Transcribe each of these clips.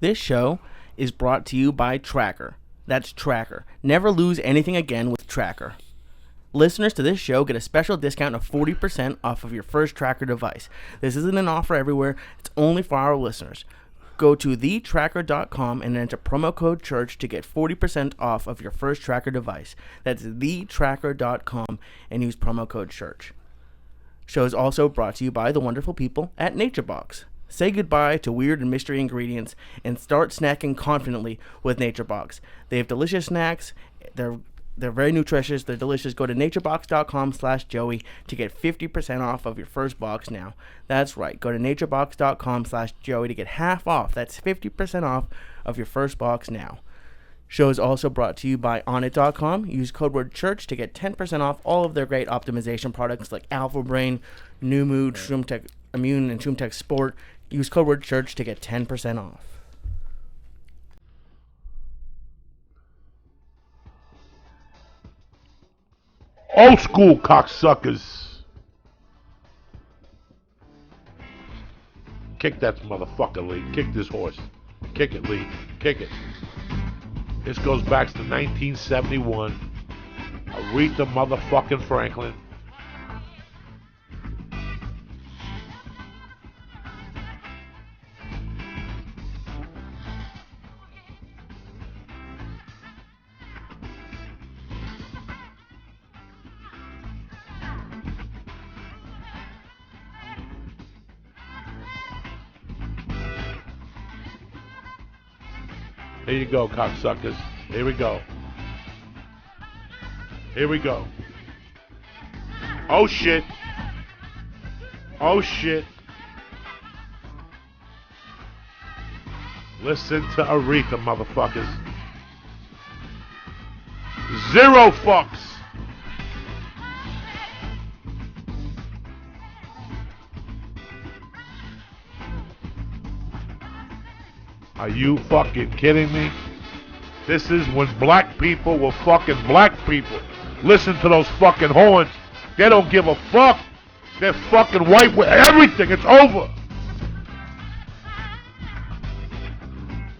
This show is brought to you by Tracker. That's Tracker. Never lose anything again with Tracker. Listeners to this show get a special discount of 40% off of your first Tracker device. This isn't an offer everywhere. It's only for our listeners. Go to thetracker.com and enter promo code CHURCH to get 40% off of your first Tracker device. That's thetracker.com and use promo code CHURCH. Show is also brought to you by the wonderful people at NatureBox. Say goodbye to weird and mystery ingredients and start snacking confidently with NatureBox. They have delicious snacks. They're very nutritious. They're delicious. Go to naturebox.com/Joey to get 50% off of your first box now. That's right. Go to naturebox.com/Joey to get half off. That's 50% off of your first box now. Show is also brought to you by Onnit.com. Use code word CHURCH to get 10% off all of their great optimization products like Alpha Brain, New Mood, ShroomTech Immune, and ShroomTech Sport. Use code word CHURCH to get 10% off. Old school cocksuckers. Kick that motherfucker, Lee. Kick this horse. Kick it, Lee. Kick it. This goes back to 1971. Aretha motherfucking Franklin. Here you go, cocksuckers. Here we go. Here we go. Oh, shit. Oh, shit. Listen to Aretha, motherfuckers. Zero fucks. Are you fucking kidding me? This is when black people were fucking black people. Listen to those fucking horns. They don't give a fuck. They're fucking white with everything. It's over.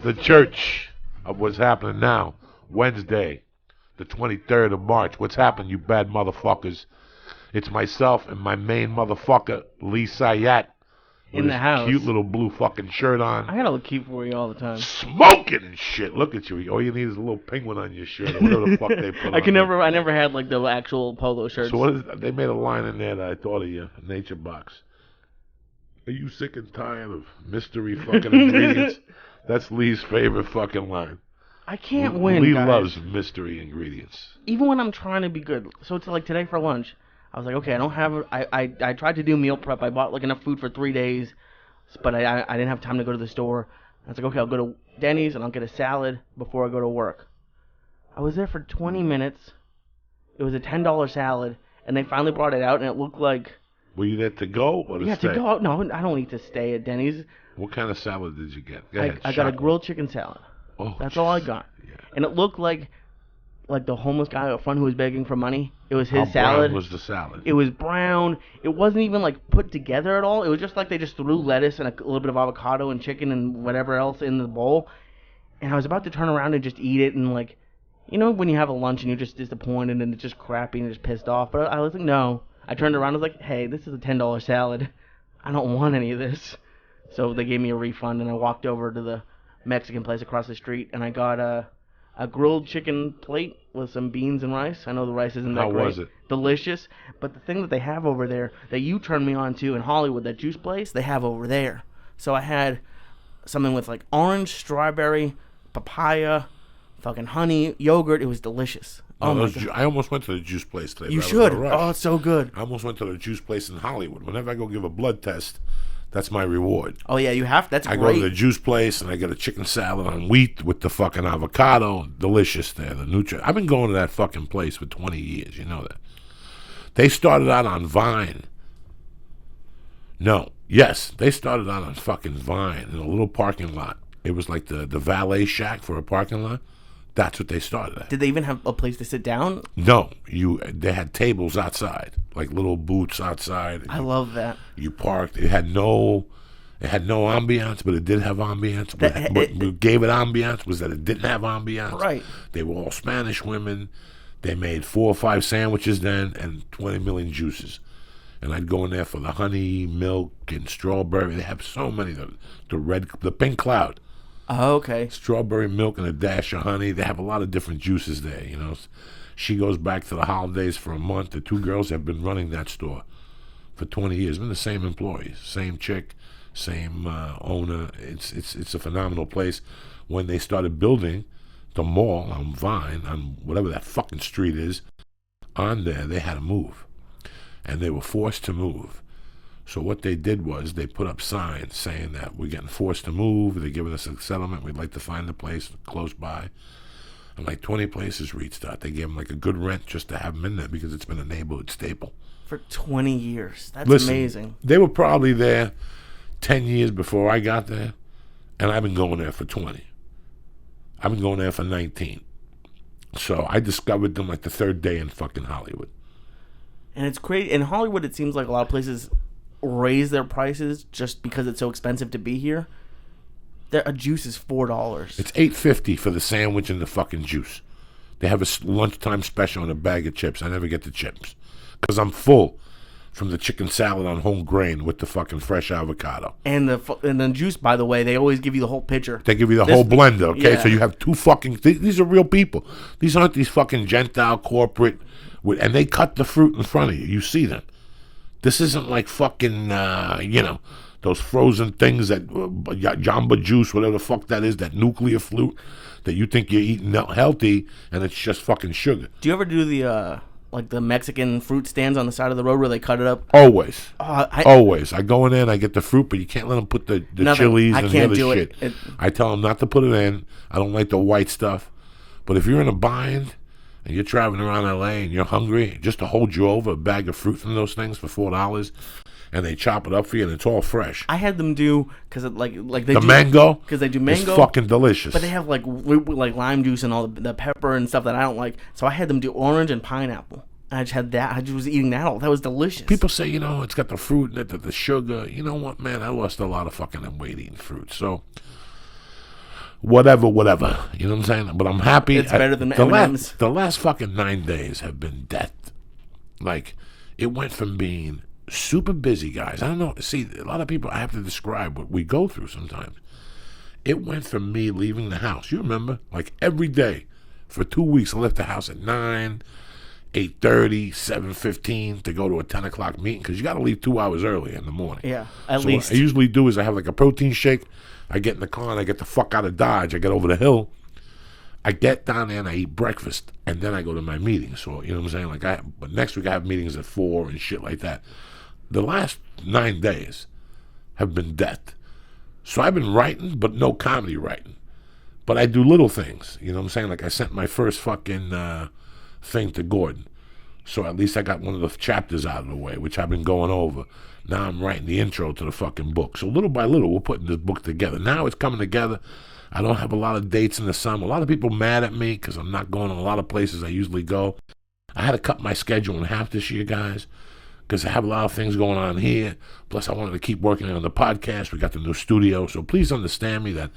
The church of what's happening now. Wednesday, the 23rd of March. What's happened, you bad motherfuckers? It's myself and my main motherfucker, Lee Syatt. In the house. Cute little blue fucking shirt on. I gotta look cute for you all the time. Smoking and shit. Look at you. All you need is a little penguin on your shirt or whatever the fuck they put on. I never had like the actual polo shirts. So what is they made a line in there that I thought of you, Nature Box. Are you sick and tired of mystery fucking ingredients? That's Lee's favorite fucking line. I can't win, Lee guys. loves mystery ingredients. Even when I'm trying to be good. So it's like today for lunch. I was like, okay, I don't have. I tried to do meal prep. I bought like enough food for 3 days, but I didn't have time to go to the store. I was like, okay, I'll go to Denny's and I'll get a salad before I go to work. I was there for 20 minutes. It was a $10 salad, and they finally brought it out, and it looked like. Were you there to go or to stay? Yeah, to go. No, I don't need to stay at Denny's. What kind of salad did you get? I got a grilled chicken salad. Oh, that's all I got. Yeah. And it looked like the homeless guy up front who was begging for money. It was his How salad. brown was the salad? It was brown. It wasn't even like put together at all. It was just like they just threw lettuce and a little bit of avocado and chicken and whatever else in the bowl. And I was about to turn around and just eat it, and like, you know when you have a lunch and you're just disappointed and it's just crappy and you're just pissed off. But I was like, no. I turned around and was like, hey, this is a $10 salad. I don't want any of this. So they gave me a refund, and I walked over to the Mexican place across the street, and I got a grilled chicken plate with some beans and rice. I know the rice isn't that great. How was it? Delicious. But the thing that they have over there that you turned me on to in Hollywood, that juice place, they have over there. So I had something with like orange, strawberry, papaya, fucking honey, yogurt. It was delicious. Oh my God. I almost went to the juice place today. You should. Oh, it's so good. I almost went to the juice place in Hollywood. Whenever I go give a blood test, that's my reward. Oh, yeah, you have. That's great. I go to the juice place, and I get a chicken salad on wheat with the fucking avocado. Delicious there, the nutrient. I've been going to that fucking place for 20 years. You know that. They started out on Vine. No. Yes, they started out on fucking Vine in a little parking lot. It was like the valet shack for a parking lot. That's what they started at. Did they even have a place to sit down? No. They had tables outside, like little booths outside. I love that. You parked. It had no It had no ambiance, but it did have ambiance. What gave it ambiance was that it didn't have ambiance. Right. They were all Spanish women. They made 4 or 5 sandwiches then and 20 million juices. And I'd go in there for the honey, milk, and strawberry. They have so many. The pink cloud. Oh, okay. Strawberry milk and a dash of honey. They have a lot of different juices there, you know. She goes back to the holidays for a month. The 2 girls have been running that store for 20 years. Been the same employees, same chick, same owner. It's a phenomenal place. When they started building the mall on Vine, on whatever that fucking street is, on there, they had to move. And they were forced to move. So what they did was they put up signs saying that we're getting forced to move. They're giving us a settlement. We'd like to find a place close by. And like 20 places reached out. They gave them like a good rent just to have them in there because it's been a neighborhood staple. For 20 years. That's amazing. They were probably there 10 years before I got there. And I've been going there for 20. I've been going there for 19. So I discovered them like the 3rd day in fucking Hollywood. And it's crazy. In Hollywood, it seems like a lot of places raise their prices just because it's so expensive to be here. A juice is $4. It's $8.50 for the sandwich and the fucking juice. They have a lunchtime special on a bag of chips. I never get the chips because I'm full from the chicken salad on whole grain with the fucking fresh avocado. And the juice, by the way, they always give you the whole pitcher. They give you the whole blender, okay? Yeah. So you have 2 fucking... These are real people. These aren't these fucking Gentile corporate... And they cut the fruit in front of you. You see them. This isn't like fucking, those frozen things that Jamba Juice, whatever the fuck that is, that nuclear fruit that you think you're eating healthy, and it's just fucking sugar. Do you ever do the Mexican fruit stands on the side of the road where they cut it up? Always. Always. I go in there and I get the fruit, but you can't let them put the chilies and the other shit. I tell them not to put it in. I don't like the white stuff. But if you're in a bind... and you're traveling around L.A. and you're hungry, just to hold you over a bag of fruit from those things for $4, and they chop it up for you, and it's all fresh. I had them do because like they the do mango, because they do mango. It's fucking delicious. But they have like lime juice and all the pepper and stuff that I don't like. So I had them do orange and pineapple. And I just had that. I just was eating that all. That was delicious. People say, it's got the fruit in it, the sugar. You know what, man? I lost a lot of fucking weight eating fruit. So. Whatever. You know what I'm saying? But I'm happy. It's better than M&M's. The last fucking 9 days have been death. Like, it went from being super busy, guys. I don't know. See, a lot of people, I have to describe what we go through sometimes. It went from me leaving the house. You remember? Like, every day for 2 weeks, I left the house at 9, 8:30, 7:15 to go to a 10 o'clock meeting because you got to leave 2 hours early in the morning. Yeah, at least. What I usually do is I have like a protein shake. I get in the car and I get the fuck out of Dodge. I get over the hill. I get down there and I eat breakfast, and then I go to my meetings. So, you know what I'm saying? But next week I have meetings at 4 and shit like that. The last 9 days have been death. So I've been writing, but no comedy writing. But I do little things. You know what I'm saying? Like I sent my first fucking thing to Gordon. So at least I got one of the chapters out of the way, which I've been going over. Now I'm writing the intro to the fucking book. So little by little, we're putting this book together. Now it's coming together. I don't have a lot of dates in the summer. A lot of people mad at me because I'm not going to a lot of places I usually go. I had to cut my schedule in half this year, guys, because I have a lot of things going on here. Plus, I wanted to keep working on the podcast. We got the new studio. So please understand me that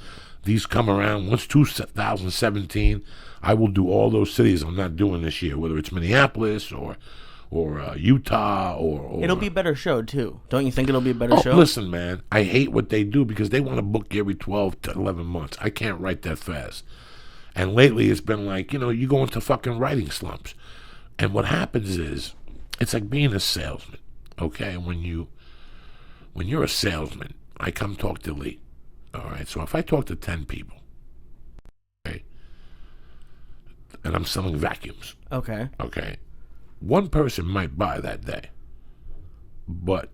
these come around. Once 2017, I will do all those cities I'm not doing this year, whether it's Minneapolis or Utah or it'll be a better show too. Don't you think it'll be a better show? Listen, man, I hate what they do because they want to book you every 12 to 11 months. I can't write that fast. And lately it's been like, you go into fucking writing slumps. And what happens is, it's like being a salesman, okay? When you're a salesman, I come talk to Lee, all right? So if I talk to 10 people, okay, and I'm selling vacuums. Okay. Okay. One person might buy that day, but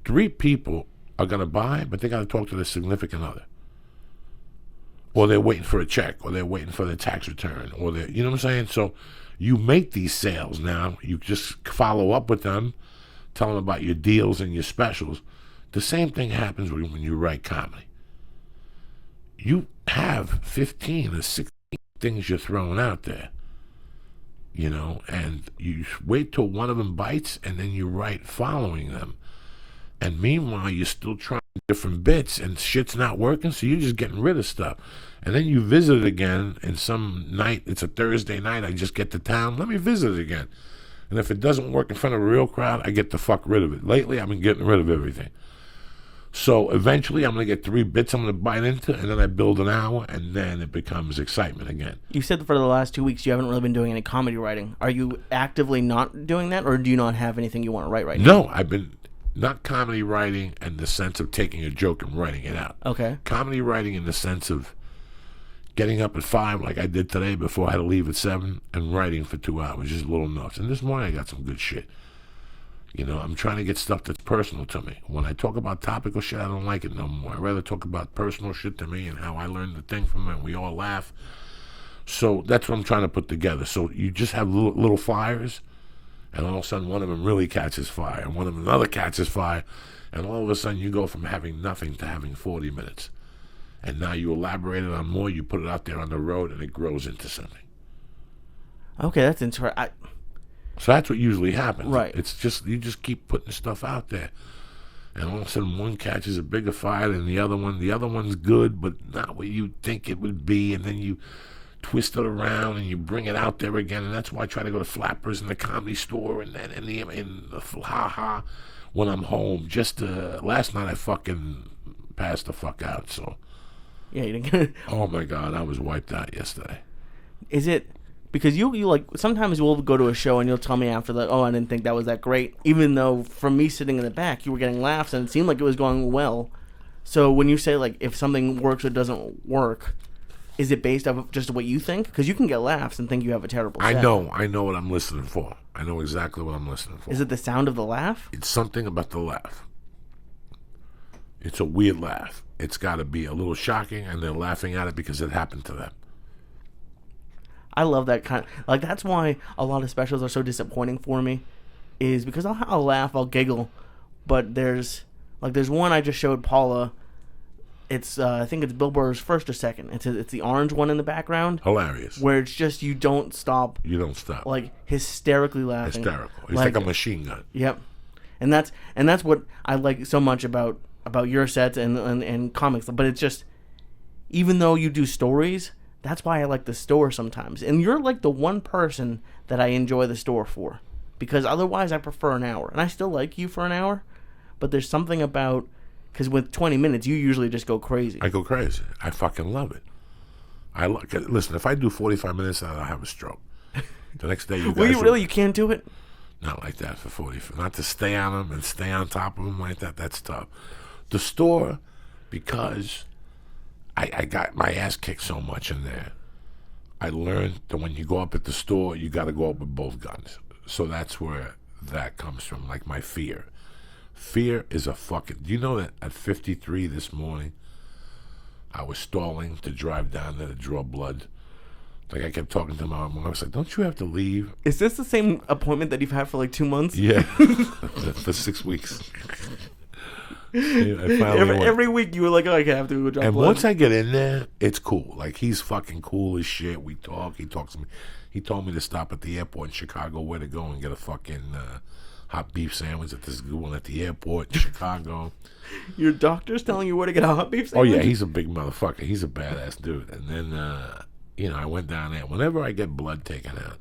3 people are going to buy, but they got to talk to their significant other. Or they're waiting for a check, or they're waiting for their tax return, or they're, you know what I'm saying? So you make these sales now. You just follow up with them, tell them about your deals and your specials. The same thing happens when you write comedy. You have 15 or 16 things you're throwing out there. And you wait till one of them bites, and then you write following them. And meanwhile, you're still trying different bits and shit's not working, so you're just getting rid of stuff. And then you visit it again, and some night, it's a Thursday night, I just get to town, let me visit it again. And if it doesn't work in front of a real crowd, I get the fuck rid of it. Lately, I've been getting rid of everything. So eventually, I'm going to get 3 bits I'm going to bite into, and then I build an hour, and then it becomes excitement again. You said for the last 2 weeks you haven't really been doing any comedy writing. Are you actively not doing that, or do you not have anything you want to write right now? No, I've been not comedy writing in the sense of taking a joke and writing it out. Okay. Comedy writing in the sense of getting up at 5 like I did today before I had to leave at 7 and writing for 2 hours, just little notes. And this morning I got some good shit. You know, I'm trying to get stuff that's personal to me. When I talk about topical shit, I don't like it no more. I'd rather talk about personal shit to me and how I learned the thing from it and we all laugh. So that's what I'm trying to put together. So you just have little fires, and all of a sudden one of them really catches fire, and one of them another catches fire, and all of a sudden you go from having nothing to having 40 minutes. And now you elaborate it on more, you put it out there on the road, and it grows into something. Okay, that's interesting. So that's what usually happens. Right. It's just, you just keep putting stuff out there. And all of a sudden one catches a bigger fire than the other one. The other one's good, but not what you think it would be. And then you twist it around and you bring it out there again. And that's why I try to go to Flappers in the Comedy Store and the ha-ha when I'm home. Just last night I fucking passed the fuck out, so. Yeah, you didn't get it. Oh my God, I was wiped out yesterday. Is it because you like sometimes we'll go to a show and you'll tell me after that, oh, I didn't think that was that great, even though from me sitting in the back you were getting laughs and it seemed like it was going well. So when you say like if something works or doesn't work, is it based off of just what you think? Because you can get laughs and think you have a terrible set. I know what I'm listening for. I know exactly what I'm listening for. Is it the sound of the laugh? It's something about the laugh. It's a weird laugh. It's got to be a little shocking, and they're laughing at it because it happened to them. I love that kind. Like that's why a lot of specials are so disappointing for me, is because I'll laugh, I'll giggle, but there's one I just showed Paula. It's I think it's Bill Burr's first or second. It's the orange one in the background. Hilarious. Where it's just you don't stop. You don't stop. Like hysterically laughing. Hysterical. It's like a machine gun. Yep. And that's what I like so much about your sets and comics. But it's just, even though you do stories, that's why I like the store sometimes. And you're like the one person that I enjoy the store for. Because otherwise I prefer an hour. And I still like you for an hour. But there's something about, because with 20 minutes, you usually just go crazy. I go crazy. I fucking love it. Listen, if I do 45 minutes, I'll have a stroke. The next day, you guys... Really? You can't do it? Not like that for 40. Not to stay on them and stay on top of them like that. That's tough. The store, because I got my ass kicked so much in there, I learned that when you go up at the store, you got to go up with both guns. So that's where that comes from, like my fear. Fear is a fucking... Do you know that at 53 this morning, I was stalling to drive down there to draw blood? Like I kept talking to my mom. I was like, don't you have to leave? Is this the same appointment that you've had for like 2 months? Yeah. For 6 weeks. Every week you were like, oh, I have to go drop and blood. Once I get in there, it's cool. Like he's fucking cool as shit. We talk. He talks to me. He told me to stop at the airport in Chicago where to go and get a fucking hot beef sandwich at this good one at the airport in Chicago. Your doctor's telling you where to get a hot beef sandwich? Oh yeah, he's a big motherfucker. He's a badass dude. And then I went down there. Whenever I get blood taken out,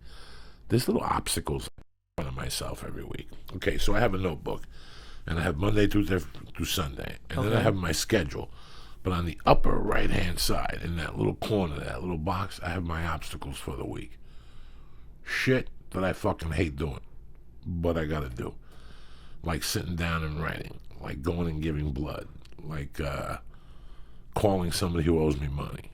there's little obstacles in front of myself every week. Okay, so I have a notebook. And I have Monday through Sunday. And then I have my schedule. But on the upper right-hand side, in that little corner, that little box, I have my obstacles for the week. Shit that I fucking hate doing. But I gotta do. Like sitting down and writing. Like going and giving blood. Like calling somebody who owes me money.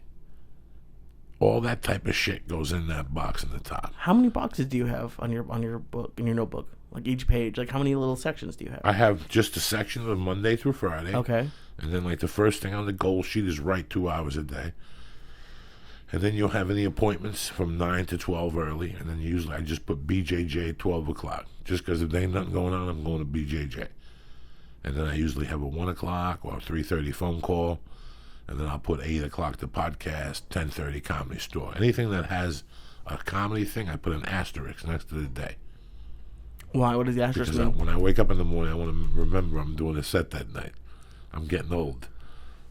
All that type of shit goes in that box in the top. How many boxes do you have on your book, in your notebook? Like each page, like how many little sections do you have? I have just a section of Monday through Friday. Okay. And then like the first thing on the goal sheet is write 2 hours a day. And then you'll have any appointments from 9 to 12 early. And then usually I just put BJJ at 12 o'clock. Just because if there ain't nothing going on, I'm going to BJJ. And then I usually have a 1 o'clock or a 3:30 phone call. And then I'll put 8 o'clock the podcast, 10:30 Comedy Store. Anything that has a comedy thing, I put an asterisk next to the day. Why? What does the asterisk mean? When I wake up in the morning, I want to remember I'm doing a set that night. I'm getting old.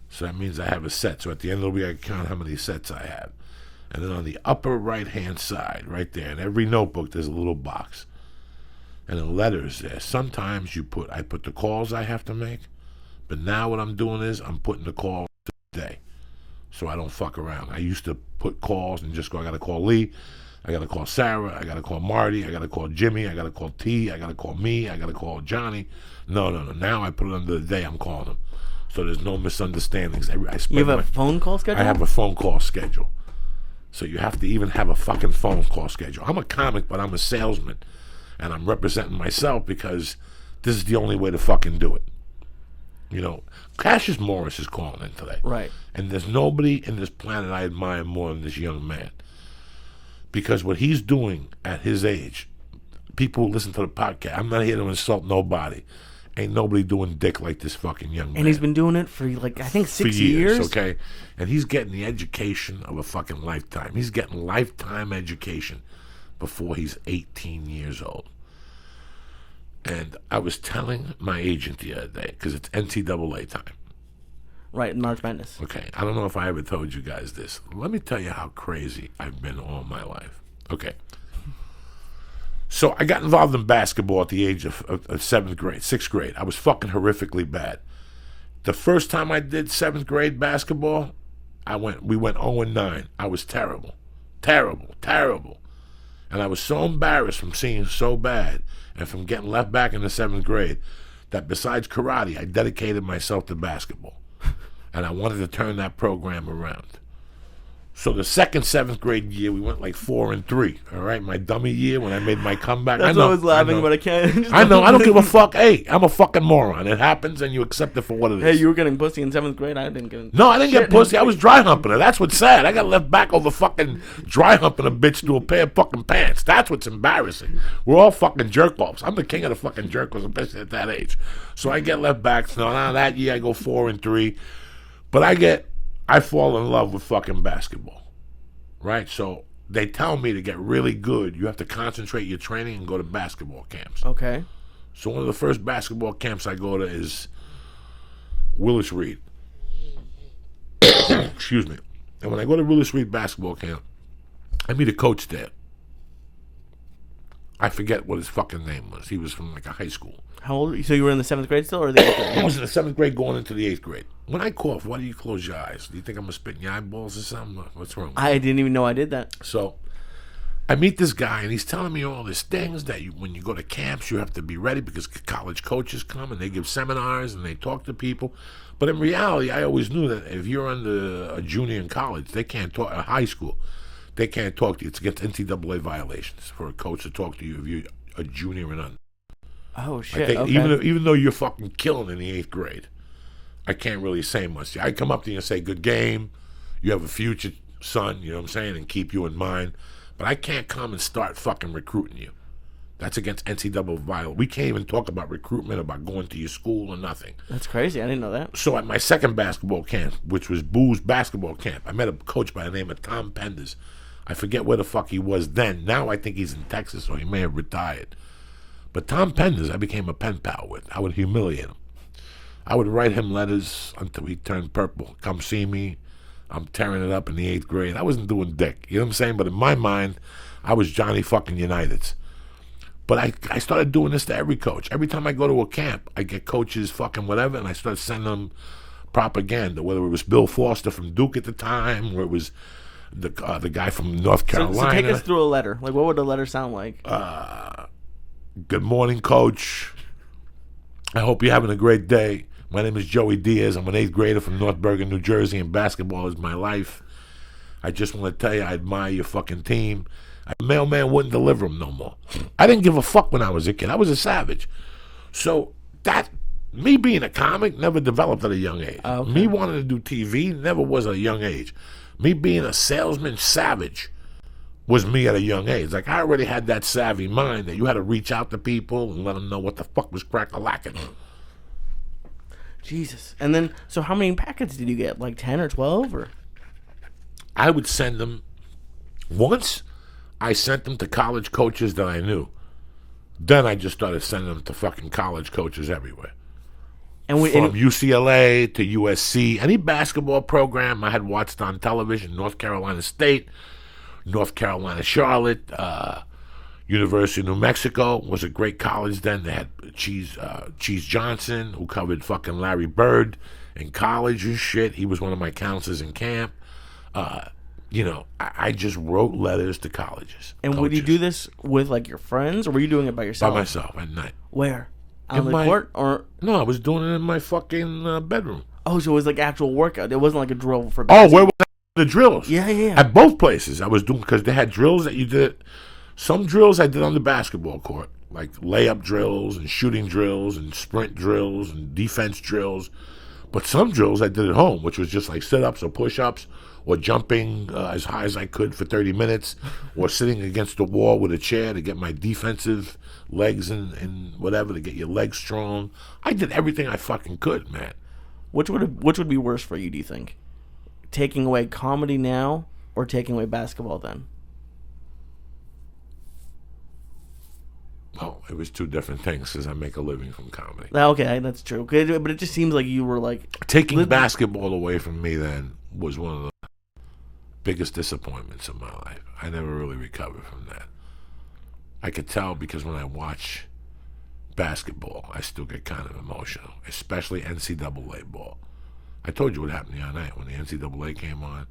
So that means I have a set. So at the end of the week, I count how many sets I have. And then on the upper right-hand side, right there, in every notebook, there's a little box. And the letters there. Sometimes I put the calls I have to make. But now what I'm doing is I'm putting the call to the day. So I don't fuck around. I used to put calls and just go, I got to call Lee. I got to call Sarah. I got to call Marty. I got to call Jimmy. I got to call T. I got to call me. I got to call Johnny. No. Now I put it under the day I'm calling them. So there's no misunderstandings. You have a phone call schedule? I have a phone call schedule. So you have to even have a fucking phone call schedule. I'm a comic, but I'm a salesman. And I'm representing myself because this is the only way to fucking do it. You know, Cassius Morris is calling in today. Right. And there's nobody in this planet I admire more than this young man. Because what he's doing at his age, people who listen to the podcast, I'm not here to insult nobody. Ain't nobody doing dick like this fucking young man. And he's been doing it for, like, I think 6 years. Okay? And he's getting the education of a fucking lifetime. He's getting lifetime education before he's 18 years old. And I was telling my agent the other day, because it's NCAA time. Right, March Madness. Okay, I don't know if I ever told you guys this. Let me tell you how crazy I've been all my life. Okay. So I got involved in basketball at the age of 6th grade. I was fucking horrifically bad. The first time I did 7th grade basketball, we went 0-9. I was terrible. Terrible. And I was so embarrassed from seeing so bad and from getting left back in the 7th grade that besides karate, I dedicated myself to basketball. And I wanted to turn that program around. So the second 7th grade year, we went like 4-3. All right, my dummy year when I made my comeback. That's I know, what I was laughing, but I can't. I know. I don't give a fuck. Hey, I'm a fucking moron. It happens, and you accept it for what it is. Hey, you were getting pussy in 7th grade. I didn't get. No, I didn't get pussy. I was dry humping her. That's what's sad. I got left back over fucking dry humping a bitch through a pair of fucking pants. That's what's embarrassing. We're all fucking jerk offs. I'm the king of the fucking jerk offs, especially at that age. So I get left back. So now that year I go 4-3, but I fall in love with fucking basketball. Right? So they tell me to get really good, you have to concentrate your training and go to basketball camps. Okay. So one of the first basketball camps I go to is Willis Reed. Excuse me. And when I go to Willis Reed basketball camp, I meet a coach there. I forget what his fucking name was. He was from like a high school. How old were you? So you were in the 7th grade still, or the 8th grade? I was in the 7th grade going into the 8th grade. When I cough, why do you close your eyes? Do you think I'm going to spit in your eyeballs or something? What's wrong? I didn't even know I did that. So I meet this guy, and he's telling me all these things that when you go to camps, you have to be ready because college coaches come, and they give seminars, and they talk to people. But in reality, I always knew that if you're under a junior in college, they can't talk, a high school, they can't talk to you. It's against NCAA violations for a coach to talk to you if you're a junior and under. Oh, shit. Okay. Even though you're fucking killing in the 8th grade, I can't really say much. I come up to you and say, good game, you have a future, son, you know what I'm saying, and keep you in mind. But I can't come and start fucking recruiting you. That's against NCAA violence. We can't even talk about recruitment, about going to your school or nothing. That's crazy. I didn't know that. So at my second basketball camp, which was Boo's basketball camp, I met a coach by the name of Tom Penders. I forget where the fuck he was then. Now I think he's in Texas, or he may have retired. But Tom Penders, I became a pen pal with. I would humiliate him. I would write him letters until he turned purple. Come see me. I'm tearing it up in the 8th grade. I wasn't doing dick. You know what I'm saying? But in my mind, I was Johnny fucking United's. But I started doing this to every coach. Every time I go to a camp, I get coaches fucking whatever, and I start sending them propaganda, whether it was Bill Foster from Duke at the time, or it was the guy from North Carolina. So take us through a letter. Like, what would a letter sound like? Good morning, Coach. I hope you're having a great day. My name is Joey Diaz. I'm an 8th grader from North Bergen, New Jersey, and basketball is my life. I just want to tell you I admire your fucking team. A mailman wouldn't deliver them no more. I didn't give a fuck when I was a kid. I was a savage. So me being a comic never developed at a young age. Okay. Me wanting to do TV never was at a young age. Me being a salesman savage was me at a young age. Like, I already had that savvy mind that you had to reach out to people and let them know what the fuck was crack-a-lacking. Jesus. And then, so how many packets did you get? Like 10 or 12? Or? I would send them. Once I sent them to college coaches that I knew. Then I just started sending them to fucking college coaches everywhere. And from UCLA to USC, any basketball program I had watched on television, North Carolina State, North Carolina Charlotte, University of New Mexico was a great college then. They had Cheese Johnson, who covered fucking Larry Bird in college and shit. He was one of my counselors in camp. I just wrote letters to colleges. And coaches. would you do this with like your friends, or were you doing it by yourself? By myself at night. Where? On the court, or no? I was doing it in my fucking bedroom. Oh, so it was like actual workout. It wasn't like a drill for. Oh, where was the drills? Yeah. At both places, I was doing because they had drills that you did. Some drills I did on the basketball court, like layup drills and shooting drills and sprint drills and defense drills. But some drills I did at home, which was just like sit-ups or push-ups or jumping as high as I could for 30 minutes or sitting against the wall with a chair to get my defensive legs and whatever, to get your legs strong. I did everything I fucking could, man. Which would be worse for you, do you think? Taking away comedy now or taking away basketball then? Well, it was two different things because I make a living from comedy. Okay, that's true. But it just seems like you were like... Taking basketball away from me then was one of the biggest disappointments of my life. I never really recovered from that. I could tell because when I watch basketball, I still get kind of emotional, especially NCAA ball. I told you what happened the other night when the NCAA came on,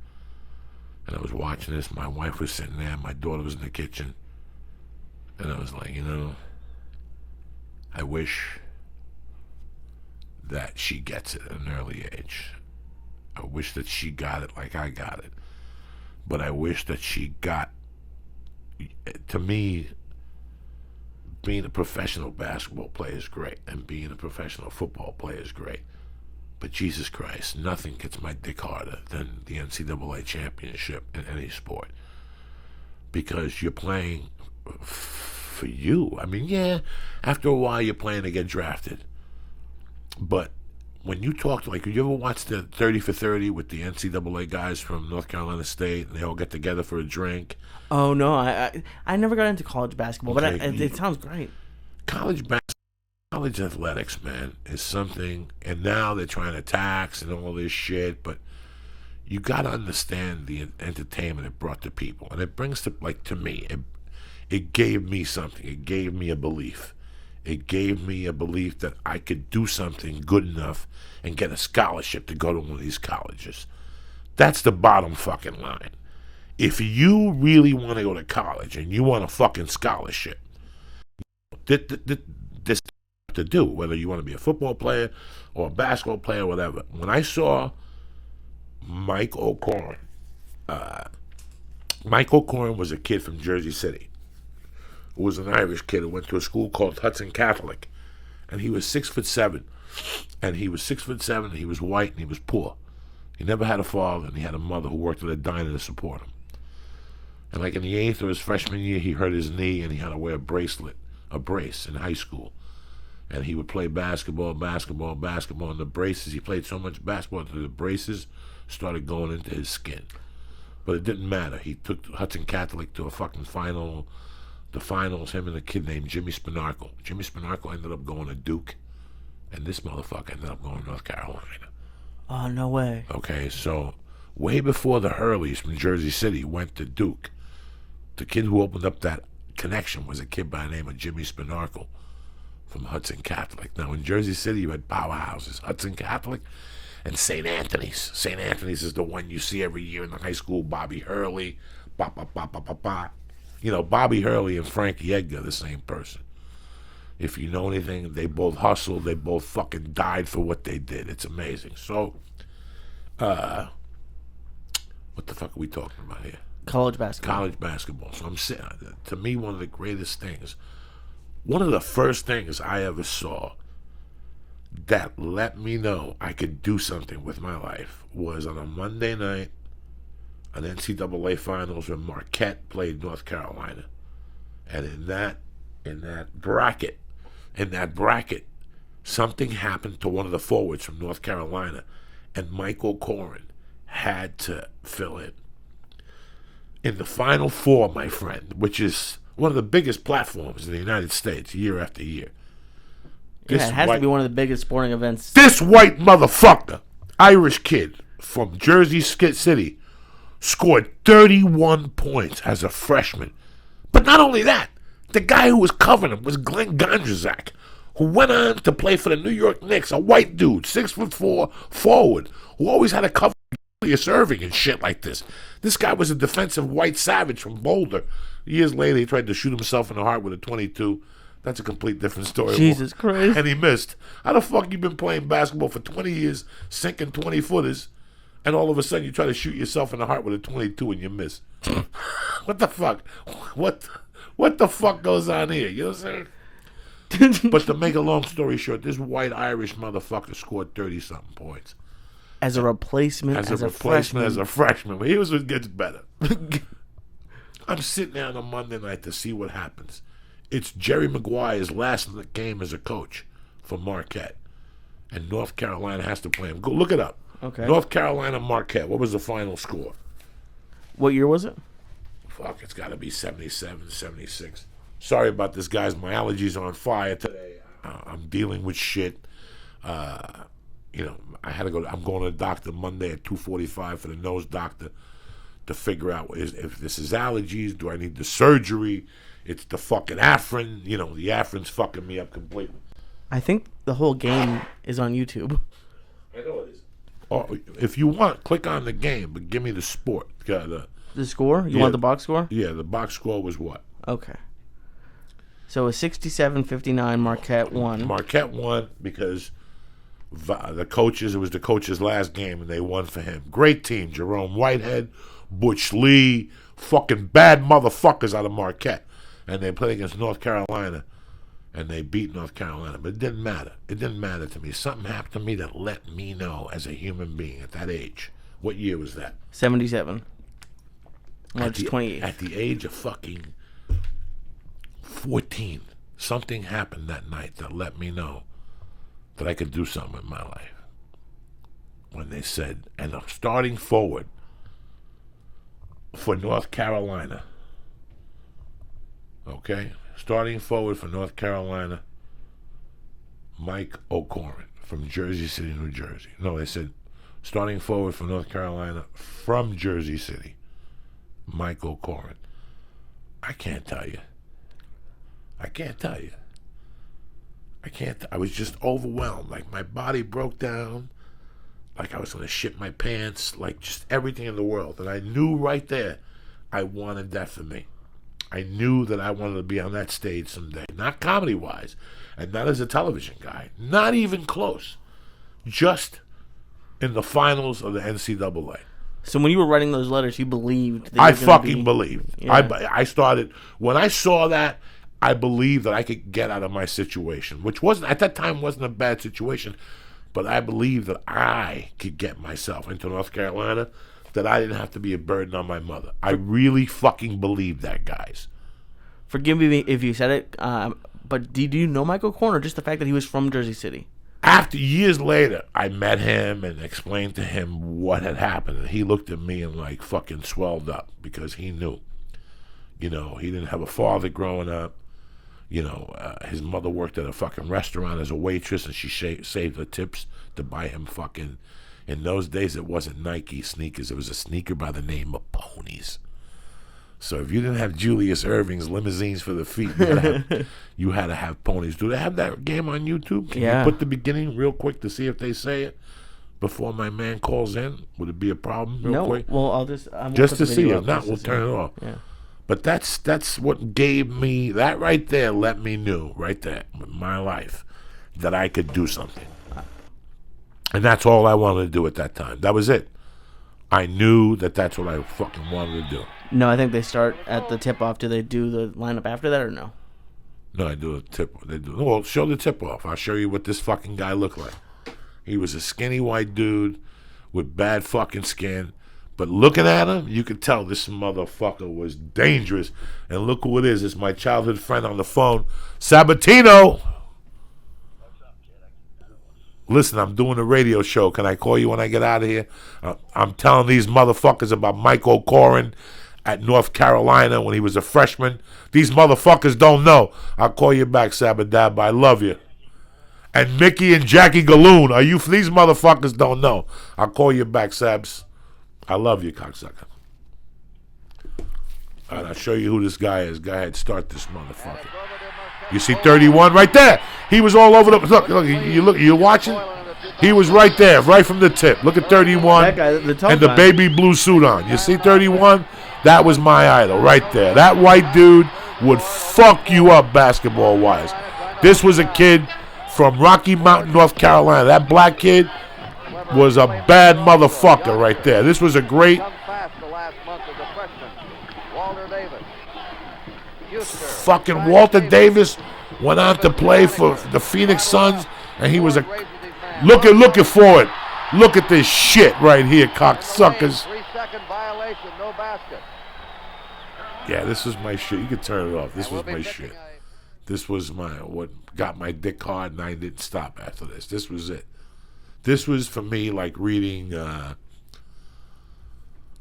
and I was watching this. My wife was sitting there, my daughter was in the kitchen, and I was like, I wish that she gets it at an early age. I wish that she got it like I got it. But I wish that she got, to me, being a professional basketball player is great, and being a professional football player is great. But Jesus Christ, nothing gets my dick harder than the NCAA championship in any sport. Because you're playing for you. I mean, yeah, after a while you're playing to get drafted. But when you talk to, like, you ever watch the 30 for 30 with the NCAA guys from North Carolina State, and they all get together for a drink? Oh, no, I never got into college basketball, okay, but it sounds great. College athletics, man, is something, and now they're trying to tax and all this shit, but you got to understand the entertainment it brought to people, and it brings to me, it gave me something. It gave me a belief. It gave me a belief that I could do something good enough and get a scholarship to go to one of these colleges. That's the bottom fucking line. If you really want to go to college and you want a fucking scholarship, this to do, whether you want to be a football player or a basketball player or whatever. When I saw Mike O'Corn was a kid from Jersey City who was an Irish kid who went to a school called Hudson Catholic, and he was 6'7", and he was 6'7", and he was white, and he was poor. He never had a father, and he had a mother who worked at a diner to support him. And like in the 8th of his freshman year, he hurt his knee, and he had to wear a brace in high school. And he would play basketball, and the braces, he played so much basketball that the braces started going into his skin. But it didn't matter. He took Hudson Catholic to a fucking the finals, him and a kid named Jimmy Spinarco. Jimmy Spinarco ended up going to Duke, and this motherfucker ended up going to North Carolina. Oh, no way. Okay, so way before the Hurleys from Jersey City went to Duke, the kid who opened up that connection was a kid by the name of Jimmy Spinarco from Hudson Catholic. Now, in Jersey City, you had powerhouses, Hudson Catholic and St. Anthony's. St. Anthony's is the one you see every year in the high school. Bobby Hurley, Bobby Hurley and Frankie Edgar, the same person. If you know anything, they both hustled. They both fucking died for what they did. It's amazing. So, what the fuck are we talking about here? College basketball. College basketball. So I'm saying, to me, one of the greatest things, one of the first things I ever saw that let me know I could do something with my life was on a Monday night, an NCAA finals when Marquette played North Carolina. And in that bracket, something happened to one of the forwards from North Carolina, and Michael Corrin had to fill in. In the Final Four, my friend, which is one of the biggest platforms in the United States year after year, Yeah, it has to be one of the biggest sporting events. This white motherfucker, Irish kid from Jersey City, scored 31 points as a freshman. But not only that, the guy who was covering him was Glenn Gondrzak, who went on to play for the New York Knicks, a white dude, 6'4" forward, who always had to cover Julius Erving and shit like this. This guy was a defensive white savage from Boulder. Years later, he tried to shoot himself in the heart with a .22. That's a complete different story. Jesus Christ. And he missed. How the fuck you been playing basketball for 20 years, sinking 20-footers, and all of a sudden you try to shoot yourself in the heart with a .22 and you miss? What the fuck? What the fuck goes on here? You know what I'm saying? But to make a long story short, this white Irish motherfucker scored 30-something points. As a replacement, as a freshman. But here's what gets better. I'm sitting there on a Monday night to see what happens. It's Jerry Maguire's last game as a coach for Marquette. And North Carolina has to play him. Go look it up. Okay. North Carolina, Marquette. What was the final score? What year was it? Fuck, it's got to be 77, 76. Sorry about this, guys. My allergies are on fire today. I'm dealing with shit. I had to go. I'm going to the doctor Monday at 2:45 for the nose doctor to figure out if this is allergies. Do I need the surgery? It's the fucking Afrin. The Afrin's fucking me up completely. I think the whole game is on YouTube. I know it is. Or if you want, click on the game, but give me the sport. The score? You want the box score? Yeah, the box score was what? Okay. So it was 67-59. Marquette won. Marquette won because it was the coach's last game, and they won for him. Great team. Jerome Whitehead, Butch Lee, fucking bad motherfuckers out of Marquette. And they played against North Carolina, and they beat North Carolina. But it didn't matter. It didn't matter to me. Something happened to me that let me know as a human being at that age. What year was that? 77. March 28th. At the age of fucking 14, something happened that night that let me know that I could do something in my life. When they said, and I'm starting forward for North Carolina. Okay? Starting forward for North Carolina, Mike O'Corin from Jersey City, New Jersey. No, they said, starting forward for North Carolina from Jersey City, Mike O'Corin. I can't tell you. I was just overwhelmed. Like my body broke down. Like I was going to shit my pants. Like just everything in the world. And I knew right there I wanted that for me. I knew that I wanted to be on that stage someday. Not comedy-wise. And not as a television guy. Not even close. Just in the finals of the NCAA. So when you were writing those letters, you believed that I fucking believed. Yeah. I started, when I saw that, I believed that I could get out of my situation, which wasn't, at that time, wasn't a bad situation, but I believed that I could get myself into North Carolina, that I didn't have to be a burden on my mother. I really fucking believed that, guys. Forgive me if you said it, but did you know Michael Corn, or just the fact that he was from Jersey City? After years later, I met him and explained to him what had happened, and he looked at me and like fucking swelled up because he knew. He didn't have a father growing up. His mother worked at a fucking restaurant as a waitress, and she saved her tips to buy him fucking. In those days, it wasn't Nike sneakers. It was a sneaker by the name of Ponies. So if you didn't have Julius Erving's limousines for the feet, you had to have Ponies. Do they have that game on YouTube? Can you put the beginning real quick to see if they say it before my man calls in? Would it be a problem real quick? Well, I'll just to see. If not, we'll turn it off. Yeah. But that's what gave me, that right there let me know, right there, in my life, that I could do something. And that's all I wanted to do at that time. That was it. I knew that that's what I fucking wanted to do. No, I think they start at the tip-off. Do they do the lineup after that or no? No, I do a tip. Well, show the tip-off. I'll show you what this fucking guy looked like. He was a skinny white dude with bad fucking skin. But looking at him, you could tell this motherfucker was dangerous. And look who it is. It's my childhood friend on the phone, Sabatino. Listen, I'm doing a radio show. Can I call you when I get out of here? I'm telling these motherfuckers about Mike O'Corin at North Carolina when he was a freshman. These motherfuckers don't know. I'll call you back, Sabadab. I love you. and Mickey and Jackie Galoon. These motherfuckers don't know. I'll call you back, Sabs. I love you, cocksucker. All right, I'll show you who this guy is. Go ahead, start this motherfucker. You see 31 right there. He was all over the... Look, you're watching? He was right there, right from the tip. Look at 31 That guy, and the baby blue suit on. You see 31? That was my idol right there. That white dude would fuck you up basketball-wise. This was a kid from Rocky Mountain, North Carolina. That black kid was a bad motherfucker right there. This was a great... Fucking Walter Davis went on to play for the Phoenix Suns, and he was a... Looking for it. Look at this shit right here, cocksuckers. 3-second violation, no basket. Yeah, this was my shit. You can turn it off. This was my shit. This was what got my dick hard, and I didn't stop after this. This was it. This was, for me, like reading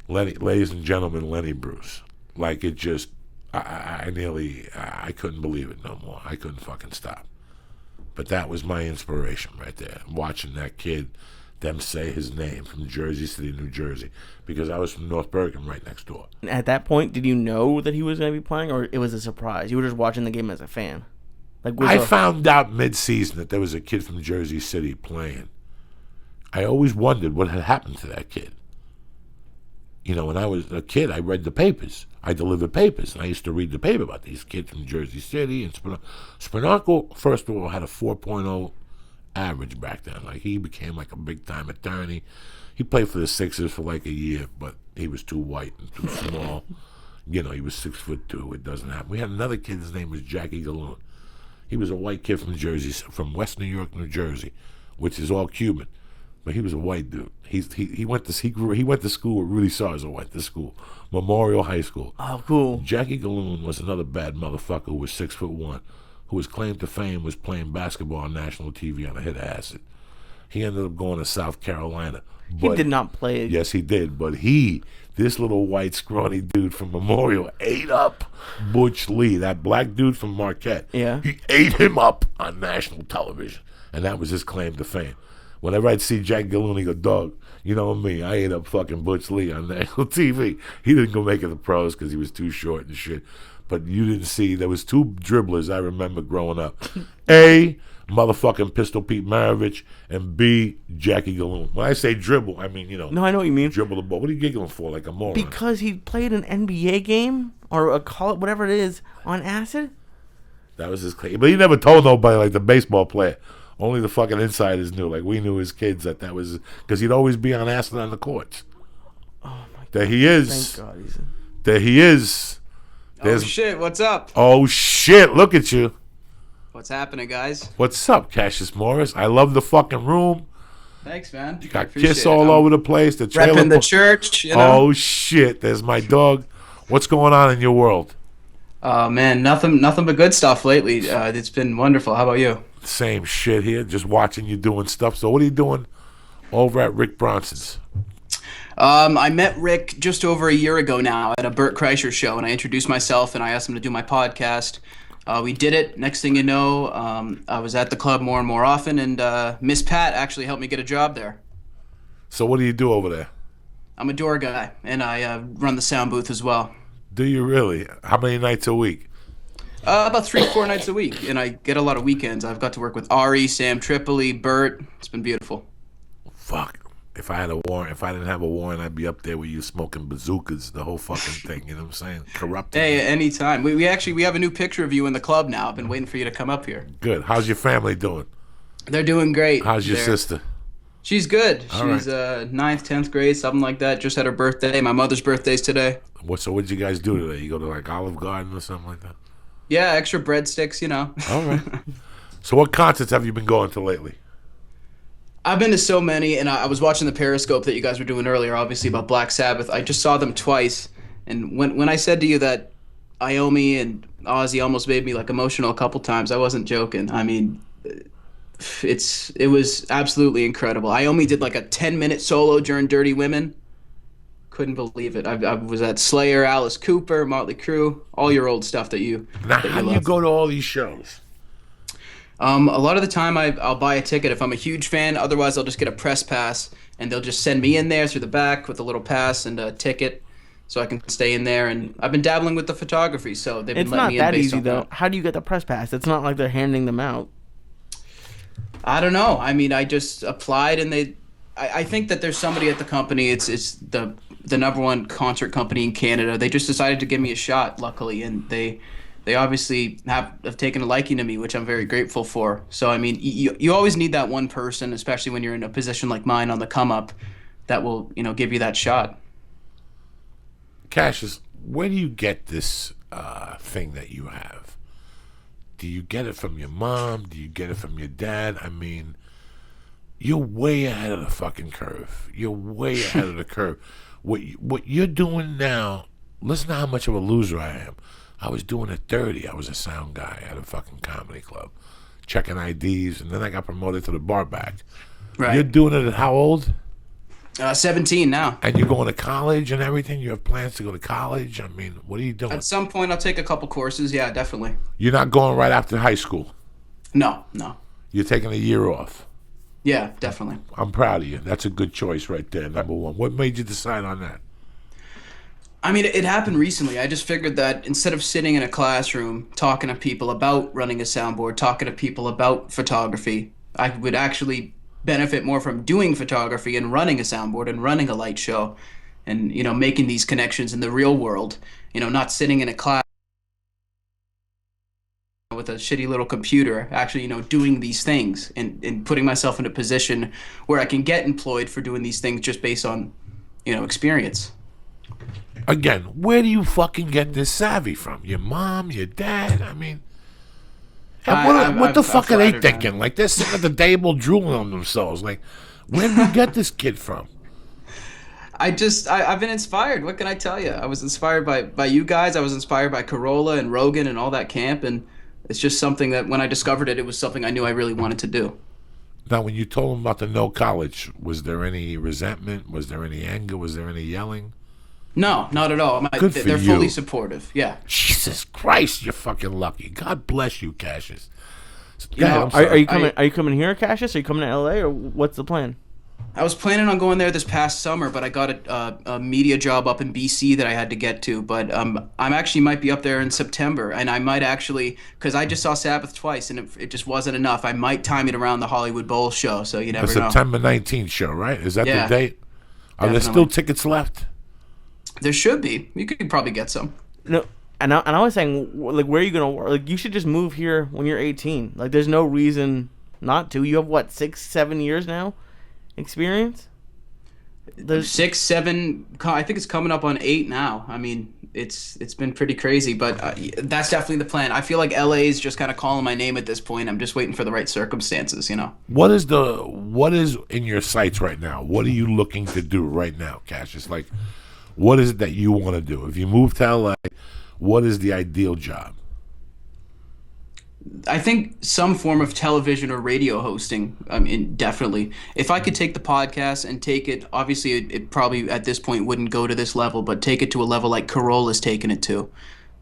Ladies and Gentlemen, Lenny Bruce. Like, it just... I couldn't believe it no more. I couldn't fucking stop. But that was my inspiration right there. Watching that kid, them say his name from Jersey City, New Jersey, because I was from North Bergen, right next door. At that point, did you know that he was going to be playing, or it was a surprise? You were just watching the game as a fan. I found out mid-season that there was a kid from Jersey City playing. I always wondered what had happened to that kid. You know, when I was a kid, I read the papers. I delivered papers, and I used to read the paper about these kids from Jersey City. And Spinarco, first of all, had a 4.0 average back then. Like, he became like a big-time attorney. He played for the Sixers for like a year, but he was too white and too small. You know, he was 6'2". It doesn't happen. We had another kid. His name was Jackie Galoon. He was a white kid from Jersey, from West New York, New Jersey, which is all Cuban. But he was a white dude. He went to school where Rudy Sarzo went to school, Memorial High School. Oh, cool. Jackie Galoon was another bad motherfucker who was 6'1", who his claim to fame was playing basketball on national TV on a hit of acid. He ended up going to South Carolina. He did not play. Yes, he did. But this little white scrawny dude from Memorial, ate up Butch Lee, that black dude from Marquette. Yeah. He ate him up on national television, and that was his claim to fame. Whenever I'd see Jack Galoon, he'd go, dog, you know me, I ate up fucking Butch Lee on national TV. He didn't go make it the pros because he was too short and shit. But you didn't see, there was two dribblers I remember growing up. A, motherfucking Pistol Pete Maravich, and B, Jackie Galoon. When I say dribble, I mean, you know. No, I know what you mean. Dribble the ball. What are you giggling for, like a moron? Because he played an NBA game, or a call, whatever it is, on acid? That was his claim. But he never told nobody, like the baseball player. Only the fucking insiders knew. Like, we knew as kids that was... Because he'd always be on acid on the courts. Oh, my God. There he is. Thank God. There he is. Oh, shit. What's up? Oh, shit. Look at you. What's happening, guys? What's up, Cassius Morris? I love the fucking room. Thanks, man. You got Kiss all over the place. The trailer repping the church, you know? Oh, shit. There's my dog. What's going on in your world? Oh, man. Nothing but good stuff lately. It's been wonderful. How about you? Same shit here. Just watching you doing stuff. So what are you doing over at Rick Bronson's? I met Rick just over a year ago now at a Bert Kreischer show, and I introduced myself, and I asked him to do my podcast. We did it. Next thing you know, I was at the club more and more often, and Miss Pat actually helped me get a job there. So what do you do over there? I'm a door guy, and I run the sound booth as well. Do you really? How many nights a week? About 3-4 nights a week, and I get a lot of weekends. I've got to work with Ari, Sam Tripoli, Bert. It's been beautiful. Fuck. If I had a warrant, if I didn't have a warrant, I'd be up there with you smoking bazookas, the whole fucking thing. You know what I'm saying? Corrupted. Hey, anytime. We have a new picture of you in the club now. I've been waiting for you to come up here. Good. How's your family doing? They're doing great. How's your sister? She's good. All She's 9th, 10th grade, something like that. Just had her birthday. My mother's birthday's today. So what'd you guys do today? You go to like Olive Garden or something like that? Yeah, extra breadsticks, you know. All right. So what concerts have you been going to lately? I've been to so many, and I was watching the Periscope that you guys were doing earlier, obviously, about Black Sabbath. I just saw them twice, and when I said to you that Iommi and Ozzy almost made me like emotional a couple times, I wasn't joking. I mean, it was absolutely incredible. Iommi did like a 10-minute solo during Dirty Women. Couldn't believe it. I was at Slayer, Alice Cooper, Motley Crue, all your old stuff that you. Now, how do you go to all these shows? A lot of the time I'll buy a ticket if I'm a huge fan. Otherwise, I'll just get a press pass, and they'll just send me in there through the back with a little pass and a ticket, so I can stay in there. And I've been dabbling with the photography, so they've been It's letting not me in that based easy on though. that. How do you get the press pass? It's not like they're handing them out. I don't know. I mean, I just applied, and I think that there's somebody at the company. It's the number one concert company in Canada. They just decided to give me a shot, luckily, and they obviously have taken a liking to me, which I'm very grateful for. So I mean, you always need that one person, especially when you're in a position like mine on the come up, that will give you that shot. Cassius, where do you get this thing that you have? Do you get it from your mom? Do you get it from your dad? I mean, you're way ahead of the fucking curve. You're way ahead of the curve. What you're doing now, listen to how much of a loser I am. I was doing at 30. I was a sound guy at a fucking comedy club, checking IDs, and then I got promoted to the bar back. Right. You're doing it at how old? 17 now. And you're going to college and everything? You have plans to go to college? I mean, what are you doing? At some point, I'll take a couple courses. Yeah, definitely. You're not going right after high school? No. You're taking a year off? Yeah, definitely. I'm proud of you. That's a good choice right there, number one. What made you decide on that? I mean, it happened recently. I just figured that instead of sitting in a classroom talking to people about running a soundboard, talking to people about photography, I would actually benefit more from doing photography and running a soundboard and running a light show and, making these connections in the real world, not sitting in a class with a shitty little computer, actually, doing these things and putting myself in a position where I can get employed for doing these things just based on, experience. Again, where do you fucking get this savvy from? Your mom, your dad? I mean, and what the fuck are they thinking? Like, they're sitting at the table drooling on themselves. Like, where did we get this kid from? I've been inspired. What can I tell you? I was inspired by you guys. I was inspired by Corolla and Rogan and all that camp. And it's just something that when I discovered it, it was something I knew I really wanted to do. Now, when you told them about the no college, was there any resentment? Was there any anger? Was there any yelling? No, not at all. Good for they're you. fully supportive. Yeah. Jesus Christ, you're fucking lucky. God bless you, Cassius. Are you coming? Are you coming here, Cassius? Are you coming to LA, or what's the plan? I was planning on going there this past summer, but I got a media job up in BC that I had to get to. But I'm actually might be up there in September, and I might actually, because I just saw Sabbath twice, and it just wasn't enough. I might time it around the Hollywood Bowl show, so you never the know. September 19th show, right? Is that Yeah, the date? Are there still tickets left? There should be. You could probably get some. No, and I was saying, like, where are you gonna work? Like, you should just move here when you're 18. Like, there's no reason not to. You have what, 6-7 years now, experience? There's 6, 7. I think it's coming up on 8 now. I mean, it's been pretty crazy, but that's definitely the plan. I feel like LA is just kind of calling my name at this point. I'm just waiting for the right circumstances, What is in your sights right now? What are you looking to do right now, Cassius? Like, what is it that you want to do? If you move to LA, what is the ideal job? I think some form of television or radio hosting. I mean, definitely. If I could take the podcast and take it, obviously it probably at this point wouldn't go to this level, but take it to a level like Corolla's taken it to.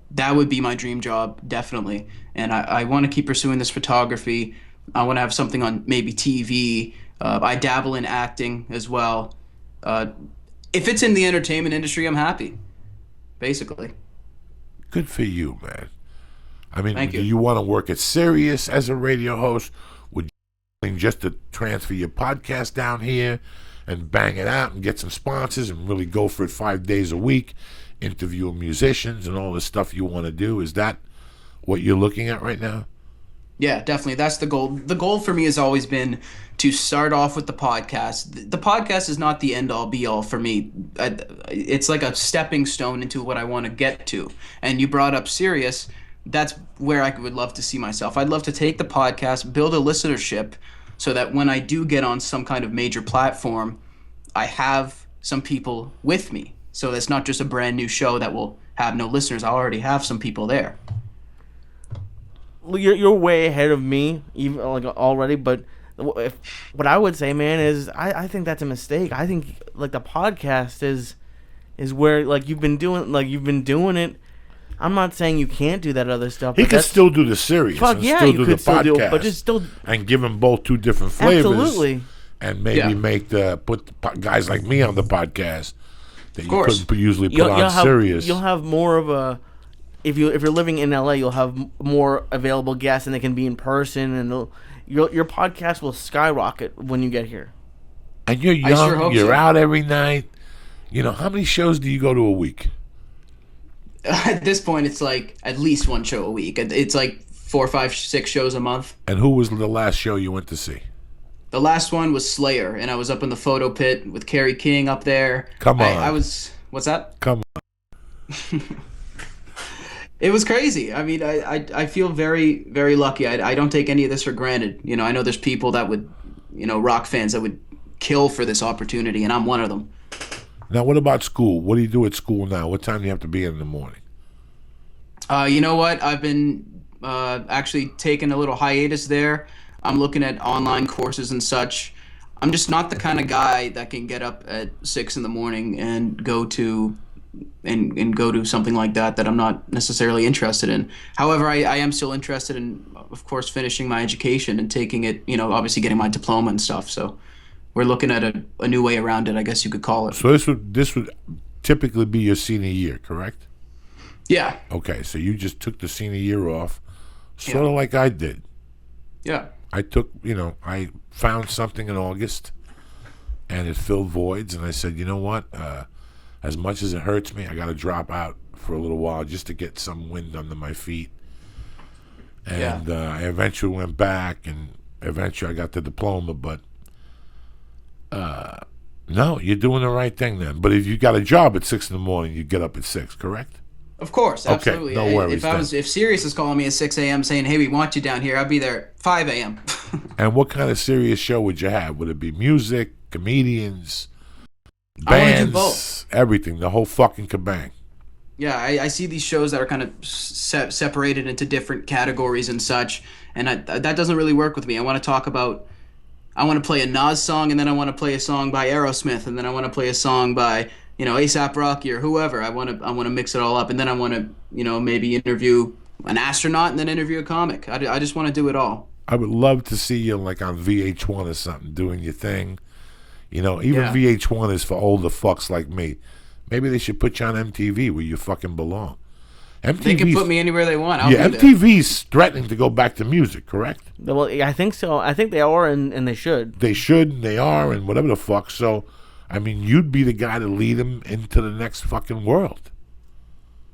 That would be my dream job, definitely. And I want to keep pursuing this photography. I want to have something on maybe TV. I dabble in acting as well. If it's in the entertainment industry, I'm happy, basically. Good for you, man. I mean, Thank do you. you want to work at Sirius as a radio host? Would you just to transfer your podcast down here and bang it out and get some sponsors and really go for it 5 days a week, interview musicians and all the stuff you want to do? Is that what you're looking at right now? Yeah, definitely. That's the goal. The goal for me has always been to start off with the podcast. The podcast is not the end-all, be-all for me. It's like a stepping stone into what I want to get to. And you brought up Sirius. That's where I would love to see myself. I'd love to take the podcast, build a listenership, so that when I do get on some kind of major platform, I have some people with me. So that's not just a brand new show that will have no listeners. I already have some people there. You're way ahead of me, even like already. But what I would say, man, is I think that's a mistake. I think like the podcast is where like you've been doing it I'm not saying you can't do that other stuff. He but could that's- still do the series Fuck and yeah, still you do could the still podcast, do it, but just still and give them both two different flavors. absolutely. And maybe Yeah. make guys like me on the podcast that you course. couldn't usually put on Sirius. You'll have more of a if you're living in LA, you'll have more available guests, and they can be in person, and your podcast will skyrocket when you get here. And you're I young. sure hope You're so. out every night. How many shows do you go to a week? At this point, it's like at least one show a week. It's like 4, 5, 6 shows a month. And who was the last show you went to see? The last one was Slayer, and I was up in the photo pit with Kerry King up there. Come on. I was. What's that? Come on. It was crazy. I mean, I feel very, very lucky. I don't take any of this for granted. I know there's people that would, rock fans that would kill for this opportunity, and I'm one of them. Now, what about school? What do you do at school now? What time do you have to be in the morning? You know what? I've been actually taking a little hiatus there. I'm looking at online courses and such. I'm just not the kind of guy that can get up at 6 in the morning and go to something like that I'm not necessarily interested in. However, I am still interested in, of course, finishing my education and taking it, obviously getting my diploma and stuff. So we're looking at a new way around it, I guess you could call it. So this would typically be your senior year, correct? Yeah. Okay, so you just took the senior year off, sort of like I did. Yeah. I took, I found something in August, and it filled voids, and I said, you know what? As much as it hurts me, I got to drop out for a little while just to get some wind under my feet. And I eventually went back, and eventually I got the diploma, but no, you're doing the right thing then. But if you got a job at 6 in the morning, you get up at 6, correct? Of course, absolutely. no worries If Sirius is calling me at 6 a.m. saying, "Hey, we want you down here," I'd be there at 5 a.m. And what kind of serious show would you have? Would it be music, comedians, I wanna do bands, both. everything, the whole fucking kabang? Yeah, I see these shows that are kind of separated into different categories and such, and that doesn't really work with me. I want to play a Nas song, and then I want to play a song by Aerosmith, and then I want to play a song by A$AP Rocky or whoever. I want to mix it all up, and then I want to maybe interview an astronaut and then interview a comic. I just want to do it all. I would love to see you like on VH1 or something doing your thing. Even Yeah. VH1 is for older fucks like me. Maybe they should put you on MTV where you fucking belong. They can put me anywhere they want. I'll Yeah, be there. MTV's threatening to go back to music, correct? Well, I think so. I think they are, and they should. They should, and they are, and whatever the fuck. So, I mean, you'd be the guy to lead them into the next fucking world.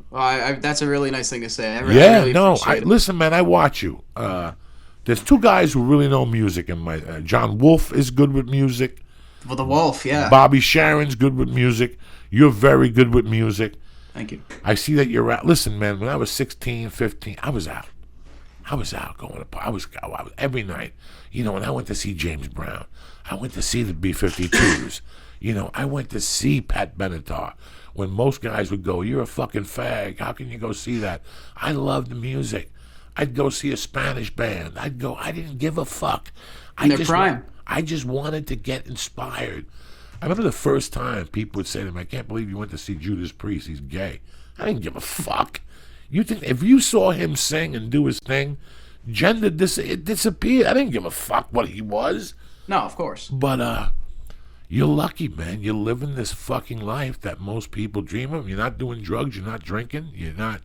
Well, that's a really nice thing to say. I really appreciate it. Listen, man, I watch you. There's two guys who really know music. And John Wolfe is good with music. Well, the Wolf, yeah. Bobby Sharon's good with music. You're very good with music. Thank you. I see that you're out. Listen, man, when I was 16, 15, I was out. Going to I was every night. When I went to see James Brown, I went to see the B-52s. I went to see Pat Benatar. When most guys would go, "You're a fucking fag. How can you go see that?" I loved the music. I'd go see a Spanish band. I didn't give a fuck. In their prime. I just wanted to get inspired. I remember the first time people would say to me, "I can't believe you went to see Judas Priest. He's gay." I didn't give a fuck. You think if you saw him sing and do his thing, gender it disappeared. I didn't give a fuck what he was. No, of course. But you're lucky, man. You're living this fucking life that most people dream of. You're not doing drugs. You're not drinking. You're not,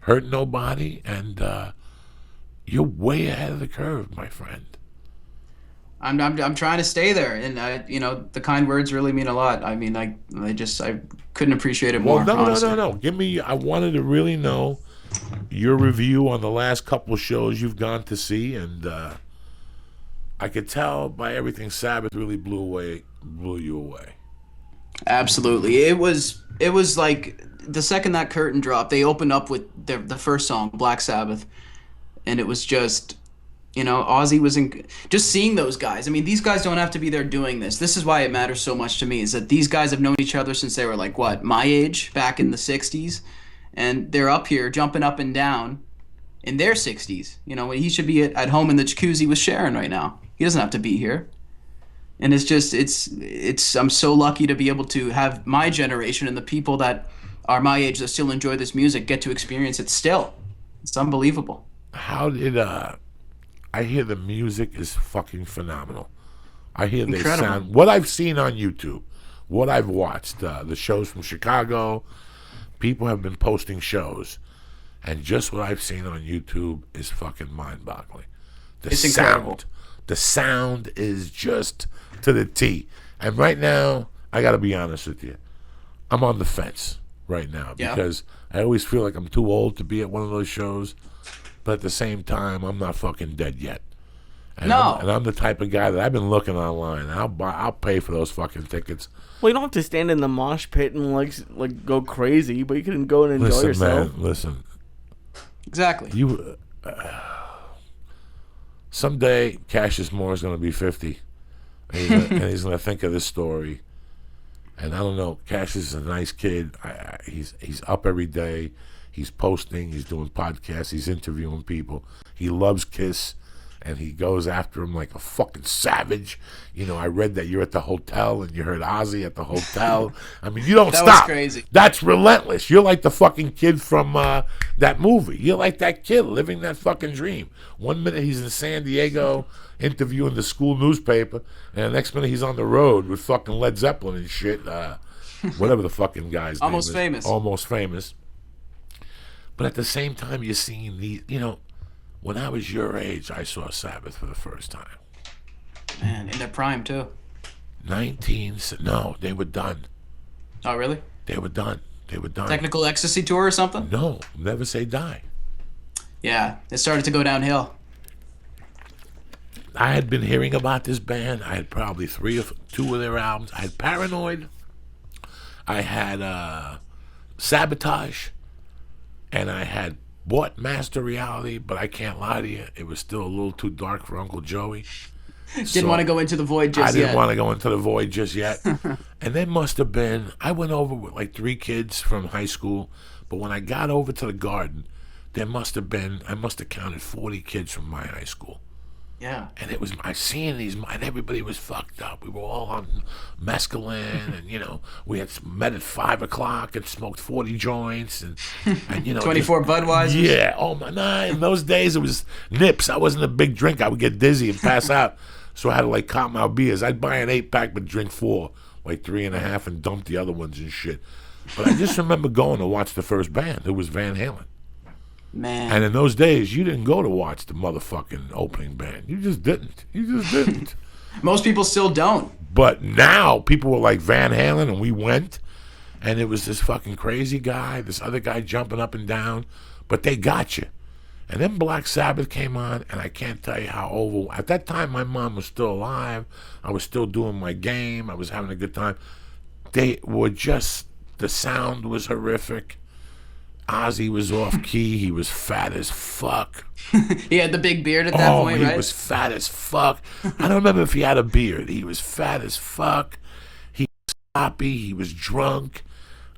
hurting nobody. And you're way ahead of the curve, my friend. I'm trying to stay there, and the kind words really mean a lot. I mean, I couldn't appreciate it more. No. I wanted to really know your review on the last couple of shows you've gone to see, and I could tell by everything Sabbath really blew you away. Absolutely, it was like the second that curtain dropped, they opened up with the first song, Black Sabbath, and it was just. Ozzy was just seeing those guys. I mean, these guys don't have to be there doing this. This is why it matters so much to me, is that these guys have known each other since they were like, my age, back in the 60s. And they're up here jumping up and down in their 60s. When he should be at home in the jacuzzi with Sharon right now. He doesn't have to be here. And it's I'm so lucky to be able to have my generation and the people that are my age that still enjoy this music get to experience it still. It's unbelievable. How did I hear the music is fucking phenomenal. I hear they Incredible. sound, what I've seen on YouTube, what I've watched, the shows from Chicago, people have been posting shows, and just what I've seen on YouTube is fucking mind-boggling. It's incredible. The sound is just to the T. And right now, I got to be honest with you, I'm on the fence right now because I always feel like I'm too old to be at one of those shows, but at the same time, I'm not fucking dead yet. And I'm the type of guy that I've been looking online. I'll pay for those fucking tickets. Well, you don't have to stand in the mosh pit and like go crazy, but you can go and enjoy yourself. Listen. Exactly. You someday Cassius Morris is going to be 50, and he's going to think of this story. And I don't know. Cassius is a nice kid. He's up every day. He's posting. He's doing podcasts. He's interviewing people. He loves Kiss. And he goes after him like a fucking savage. You know, I read that you're at the hotel and you heard Ozzy at the hotel. I mean, you don't stop. That was crazy. That's relentless. You're like the fucking kid from that movie. You're like that kid living that fucking dream. 1 minute he's in San Diego interviewing the school newspaper, and the next minute he's on the road with fucking Led Zeppelin and shit. Whatever the fucking guy's name is. Almost famous. But at the same time, you're seeing these, you know, when I was your age, I saw Sabbath for the first time. Man, in their prime, too. No, they were done. Oh, really? They were done. Technical Ecstasy Tour or something? No, Never Say Die. Yeah, it started to go downhill. I had been hearing about this band. I had probably 2 of their albums. I had Paranoid. I had Sabotage. And I had bought Master Reality, but I can't lie to you, it was still a little too dark for Uncle Joey. Didn't want to go into the void just yet. I didn't want to go into the void just yet. And there must have been, I went over with like 3 kids from high school, but when I got over to the Garden, I must have counted 40 kids from my high school. Yeah. And it was, I seen these, and everybody was fucked up. We were all on mescaline, and, you know, we had met at 5 o'clock and smoked 40 joints, and you know. 24 Budweisers? Yeah. Oh, my, nah, in those days, it was nips. I wasn't a big drinker. I would get dizzy and pass out, so I had to, like, calm my beers. I'd buy an 8-pack, but drink 4, like 3.5, and dump the other ones and shit. But I just remember going to watch the first band. It was Van Halen. Man. And in those days, you didn't go to watch the motherfucking opening band. You just didn't. Most people still don't. But now, people were like Van Halen, and we went, and it was this fucking crazy guy, this other guy jumping up and down, but they got you. And then Black Sabbath came on, and I can't tell you how at that time, my mom was still alive. I was still doing my game. I was having a good time. They were just, the sound was horrific. Ozzy was off key. He was fat as fuck. He had the big beard at that point, right? He was fat as fuck. I don't remember if he had a beard. He was fat as fuck. He was sloppy. He was drunk.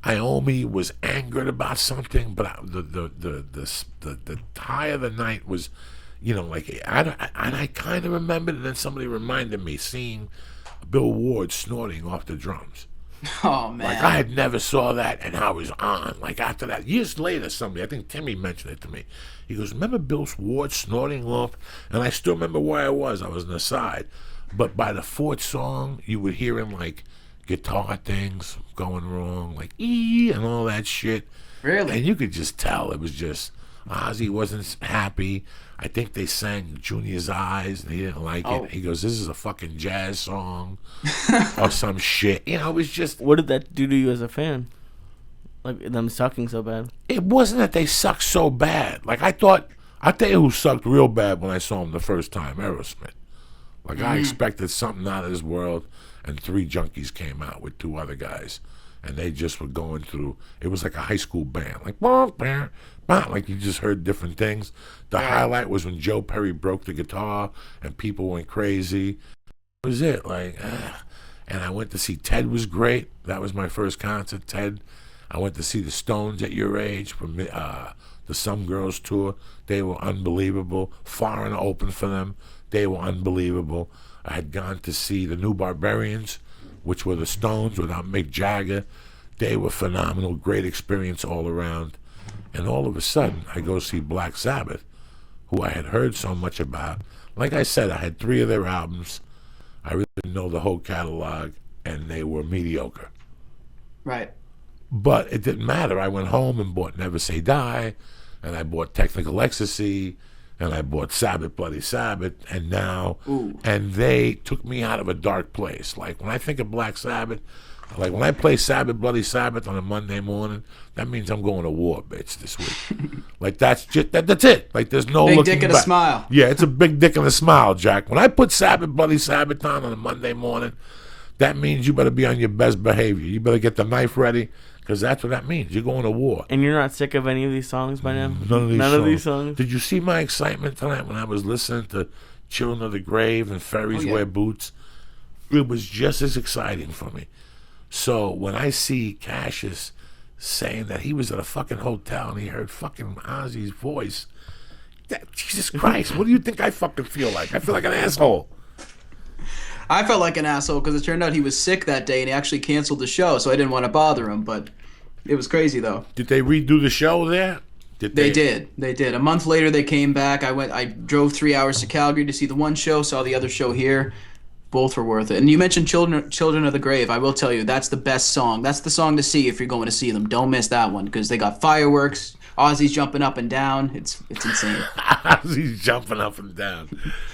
Iommi was angered about something, but the high of the night was, you know, like, and I kind of remembered, and then somebody reminded me seeing Bill Ward snorting off the drums. Oh, man. Like, I had never saw that, and I was on. Like, after that, years later, somebody, I think Timmy mentioned it to me. He goes, remember Bill Ward snorting off? And I still remember where I was. I was on the side. But by the 4th song, you would hear him, like, guitar things going wrong, like, and all that shit. Really? And you could just tell. It was just, Ozzy wasn't happy. I think they sang Junior's Eyes, and he didn't like it. He goes, this is a fucking jazz song or some shit. You know, it was just... What did that do to you as a fan? Like, them sucking so bad? It wasn't that they sucked so bad. Like, I'll tell you who sucked real bad when I saw him the first time, Aerosmith. Like, I expected something out of this world, and 3 junkies came out with 2 other guys. And they just were going through, it was like a high school band. Like you just heard different things. The highlight was when Joe Perry broke the guitar and people went crazy. That was it. And I went to see Ted was great. That was my first concert, Ted. I went to see the Stones at your age from the Some Girls tour. They were unbelievable. Foreign opened for them. They were unbelievable. I had gone to see the New Barbarians, which were the Stones without Mick Jagger. They were phenomenal, great experience all around. And all of a sudden, I go see Black Sabbath, who I had heard so much about. Like I said, I had 3 of their albums. I really didn't know the whole catalog, and they were mediocre. Right. But it didn't matter. I went home and bought Never Say Die, and I bought Technical Ecstasy, and I bought Sabbath, Bloody Sabbath, and now, and they took me out of a dark place. Like, when I think of Black Sabbath, like when I play Sabbath, Bloody Sabbath on a Monday morning, that means I'm going to war, bitch, this week. Like, that's just, that's it. Like, there's no big looking dick and back. a smile. Yeah, it's a big dick and a smile, Jack. When I put Sabbath, Bloody Sabbath on a Monday morning, that means you better be on your best behavior. You better get the knife ready, because that's what that means. You're going to war. And you're not sick of any of these songs by now? None of these songs? Did you see my excitement tonight when I was listening to Children of the Grave and Fairies Wear Boots? It was just as exciting for me. So when I see Cassius saying that he was at a fucking hotel and he heard fucking Ozzy's voice, Jesus Christ, what do you think I fucking feel like? I feel like an asshole. I felt like an asshole because it turned out he was sick that day and he actually canceled the show, so I didn't want to bother him, but it was crazy though. Did they redo the show there? They did. A month later they came back. I drove 3 hours to Calgary to see the one show, saw the other show here. Both were worth it. And you mentioned Children of the Grave. I will tell you, that's the best song. That's the song to see if you're going to see them. Don't miss that one because they got fireworks. Ozzy's jumping up and down. It's insane. Ozzy's jumping up and down.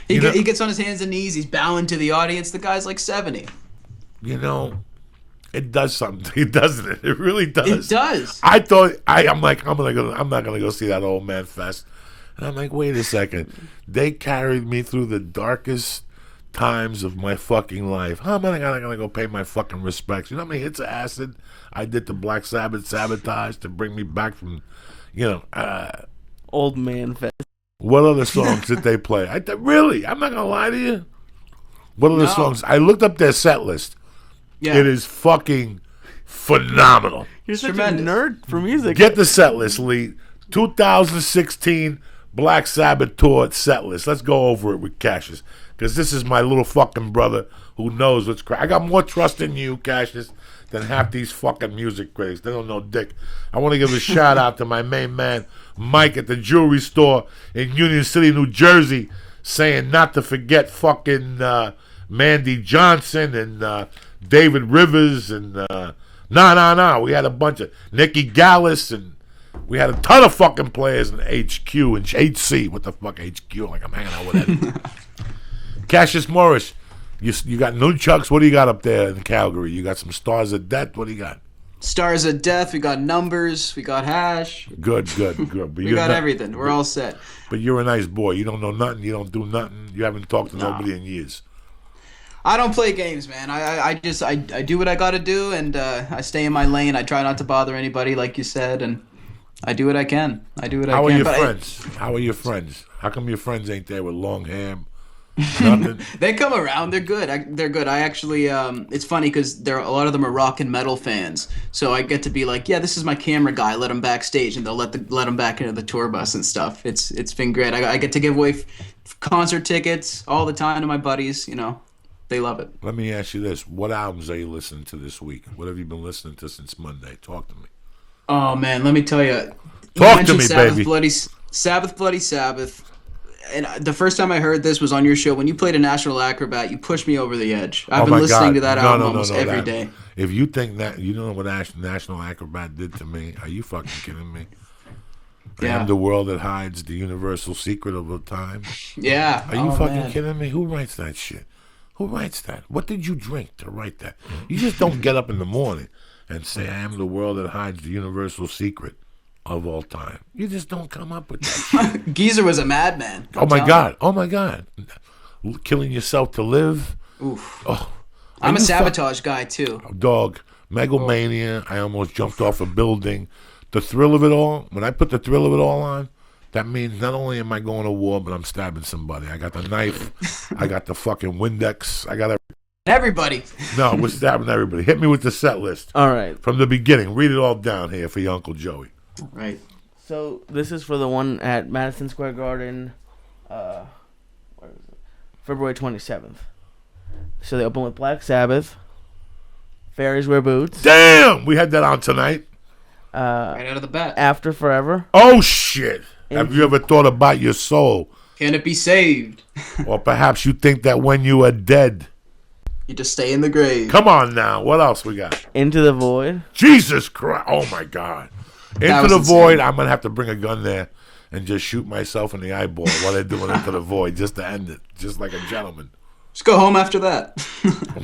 He gets on his hands and knees. He's bowing to the audience. The guy's like 70. You know, it does something, doesn't it? It really does. It does. I thought I'm not gonna go see that old man fest. And I'm like, wait a second. They carried me through the darkest times of my fucking life. How am I gonna go pay my fucking respects? You know how many hits of acid I did to Black Sabbath Sabotage to bring me back from, Old man fest. What other songs did they play? Really? I'm not gonna lie to you. What other songs? I looked up their set list. Yeah. It is fucking phenomenal. You're such Tremendous. a nerd for music. Get the set list, Lee. 2016 Black Sabbath tour set list. Let's go over it with Cassius, because this is my little fucking brother who knows what's I got more trust in you, Cassius, than half these fucking music critics. They don't know dick. I want to give a shout out to my main man, Mike, at the jewelry store in Union City, New Jersey, saying not to forget fucking Mandy Johnson and David Rivers and no. We had a bunch of Nikki Gallus, and we had a ton of fucking players in HQ and HC. What the fuck, HQ? Like I'm hanging out with Eddie. Cassius Morris, you got nunchucks. What do you got up there in Calgary? You got some Stars of Death. What do you got? Stars of Death. We got numbers. We got hash. Good. But We got everything. We're all set. But you're a nice boy. You don't know nothing. You don't do nothing. You haven't talked to nobody in years. I don't play games, man. I do what I got to do, and I stay in my lane. I try not to bother anybody, like you said, and I do what I can. How are your friends? How are your friends? How come your friends ain't there with long hair? Nothing. They come around. They're good. They're good. I actually, it's funny because a lot of them are rock and metal fans. So I get to be like, yeah, this is my camera guy. Let him backstage, and they'll let them back into the tour bus and stuff. It's been great. I get to give away concert tickets all the time to my buddies. They love it. Let me ask you this: what albums are you listening to this week? What have you been listening to since Monday? Talk to me. Oh man, let me tell you. Talk to me, Sabbath, baby. Bloody Sabbath. And the first time I heard this was on your show when you played a National Acrobat. You pushed me over the edge. I've been listening to that album almost every day. If you think that, you know what National Acrobat did to me? Are you fucking kidding me? Yeah. I am the world that hides the universal secret of the time. Yeah. Are you fucking kidding me? Who writes that shit? Who writes that? What did you drink to write that? You just don't get up in the morning and say, I am the world that hides the universal secret of all time. You just don't come up with that shit. Geezer was a madman. Oh my God. Killing yourself to live. Oof. Oh, I'm a sabotage guy too. Dog. Megalomania. I almost jumped off a building. The thrill of it all. When I put the thrill of it all on, that means not only am I going to war, but I'm stabbing somebody. I got the knife. I got the fucking Windex. I got everybody. No, we're stabbing everybody. Hit me with the set list. All right. From the beginning. Read it all down here for your Uncle Joey. Right. So this is for the one at Madison Square Garden, where is it? February 27th. So they open with Black Sabbath, Fairies Wear Boots. Damn, we had that on tonight. Right out of the bat. After Forever. Oh, shit. Have you ever thought about your soul? Can it be saved? Or perhaps you think that when you are dead. You just stay in the grave. Come on now. What else we got? Into the Void. Jesus Christ. Oh, my God. Into the was Void. insane. I'm going to have to bring a gun there and just shoot myself in the eyeball while they're doing Into the Void just to end it. Just like a gentleman. Just go home after that.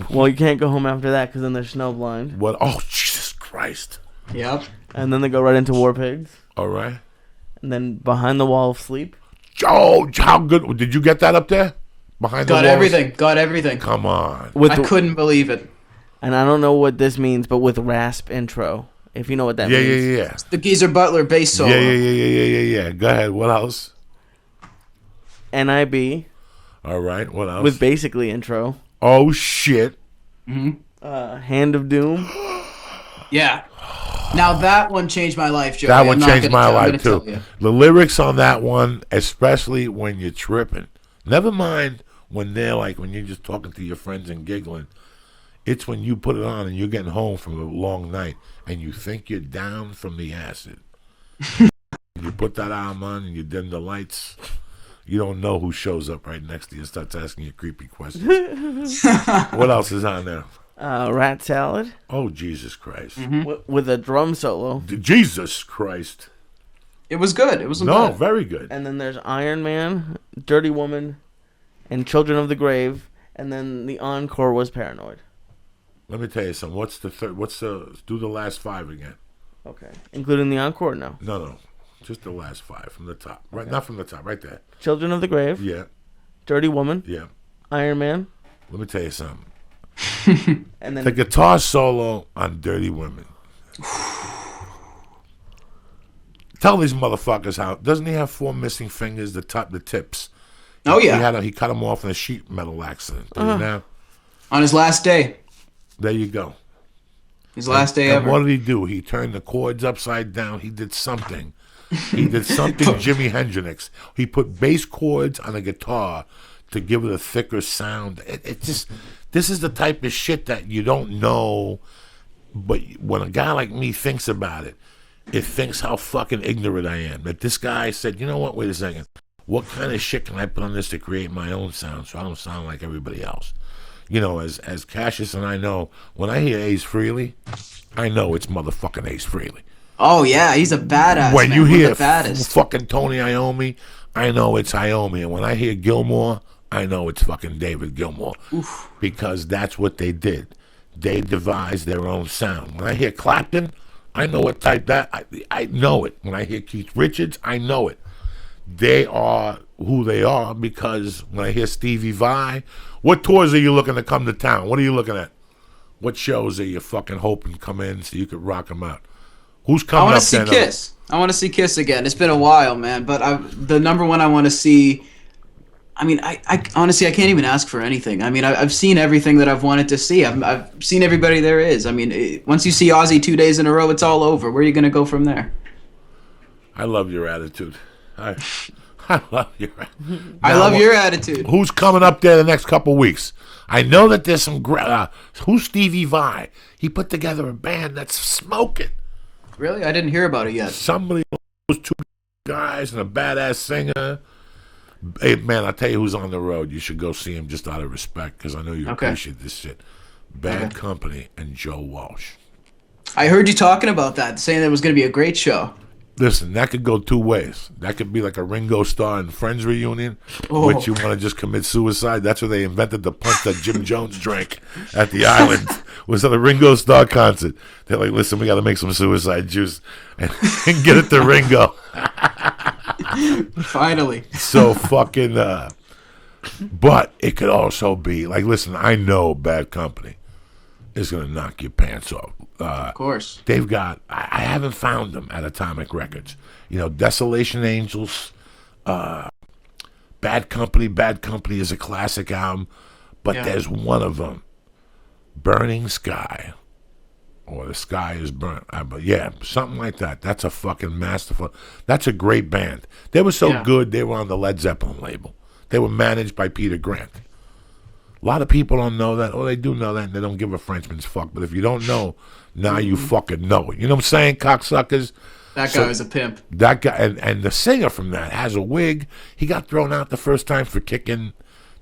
Well, you can't go home after that because then they're snowblind. What? Oh, Jesus Christ. Yep. And then they go right into War Pigs. All right. And then Behind the Wall of Sleep. Oh, how good. Did you get that up there? Behind the Got walls? everything. Got everything. Come on. With I couldn't believe it. And I don't know what this means, but with rasp intro. If you know what that Yeah, means. yeah. The Geezer Butler bass solo. Yeah. Go ahead. What else? NIB. All right. What else? With basically intro. Oh, shit. Hand of Doom. Yeah. Now that one changed my life, Joey. That one I'm not changed gonna my tell- I'm life, gonna too. tell you. The lyrics on that one, especially when you're tripping. Never mind when they're like, when you're just talking to your friends and giggling. It's when you put it on and you're getting home from a long night and you think you're down from the acid. You put that album on and you dim the lights. You don't know who shows up right next to you and starts asking you creepy questions. What else is on there? Rat Salad. Oh, Jesus Christ. With a drum solo. Jesus Christ. It was good. It was No, bad. very good. And then there's Iron Man, Dirty Woman, and Children of the Grave. And then the encore was Paranoid. Let me tell you something. What's the third? Do the last five again. Okay. Including the encore? No. No. Just the last five from the top. Right, not from the top, right there. Children of the Grave. Yeah, Dirty Woman. yeah. Iron Man. Let me tell you something. And then The guitar solo on Dirty Women. Tell these motherfuckers how. Doesn't he have 4 missing fingers? The tips. Oh, yeah. He cut them off in a sheet metal accident. Did he now? On his last day. There you go. His last day And ever. what did he do? He turned the chords upside down. He did something. He did something Jimi Hendrix. He put bass chords on a guitar to give it a thicker sound. This is the type of shit that you don't know, but when a guy like me thinks about it, it thinks how fucking ignorant I am. That this guy said, you know what, wait a second. What kind of shit can I put on this to create my own sound so I don't sound like everybody else? You know, as Cassius and I know, when I hear Ace Frehley, I know it's motherfucking Ace Frehley. Oh, yeah. He's a badass, When man. you One of hear the baddest. fucking Tony Iommi, I know it's Iommi. And when I hear Gilmore, I know it's fucking David Gilmour. Because that's what they did. They devised their own sound. When I hear Clapton, I know what type that. I know it. When I hear Keith Richards, I know it. They are who they are because when I hear Stevie Vai, what tours are you looking to come to town? What are you looking at? What shows are you fucking hoping come in so you could rock them out? Who's I coming want up to see there? Kiss. I want to see Kiss again. It's been a while, man. But the number one I want to see. I mean, I honestly I can't even ask for anything. I mean, I've seen everything that I've wanted to see. I've seen everybody there is. I mean, once you see Ozzy 2 days in a row, it's all over. Where are you gonna go from there? I love your attitude. I love your attitude. I love your attitude. Who's coming up there the next couple weeks? I know that there's some great. Who's Stevie Vai? He put together a band that's smoking. Really, I didn't hear about it yet. Somebody, those 2 guys and a badass singer. Hey, man, I'll tell you who's on the road. You should go see him just out of respect because I know you Okay. appreciate this shit. Bad Company and Joe Walsh. I heard you talking about that, saying that it was gonna be a great show. Listen, that could go 2 ways. That could be like a Ringo Starr and Friends reunion, which you want to just commit suicide. That's where they invented the punch that Jim Jones drank at the island. Was at a Ringo Starr concert. They're like, listen, we got to make some suicide juice and get it to Ringo. Finally. So fucking, but it could also be like, listen, I know Bad Company is going to knock your pants off. Of course. They've got, I haven't found them at Atomic Records. You know, Desolation Angels, Bad Company. Bad Company is a classic album, but Yeah. there's one of them, Burning Sky, or The Sky is Burnt. But yeah, something like that. That's a fucking masterful. That's a great band. They were so Yeah. good, they were on the Led Zeppelin label. They were managed by Peter Grant. A lot of people don't know that. Oh, they do know that, and they don't give a Frenchman's fuck. But if you don't know, now you fucking know it. You know what I'm saying, cocksuckers? That guy was a pimp. That guy, and the singer from that has a wig. He got thrown out the first time for kicking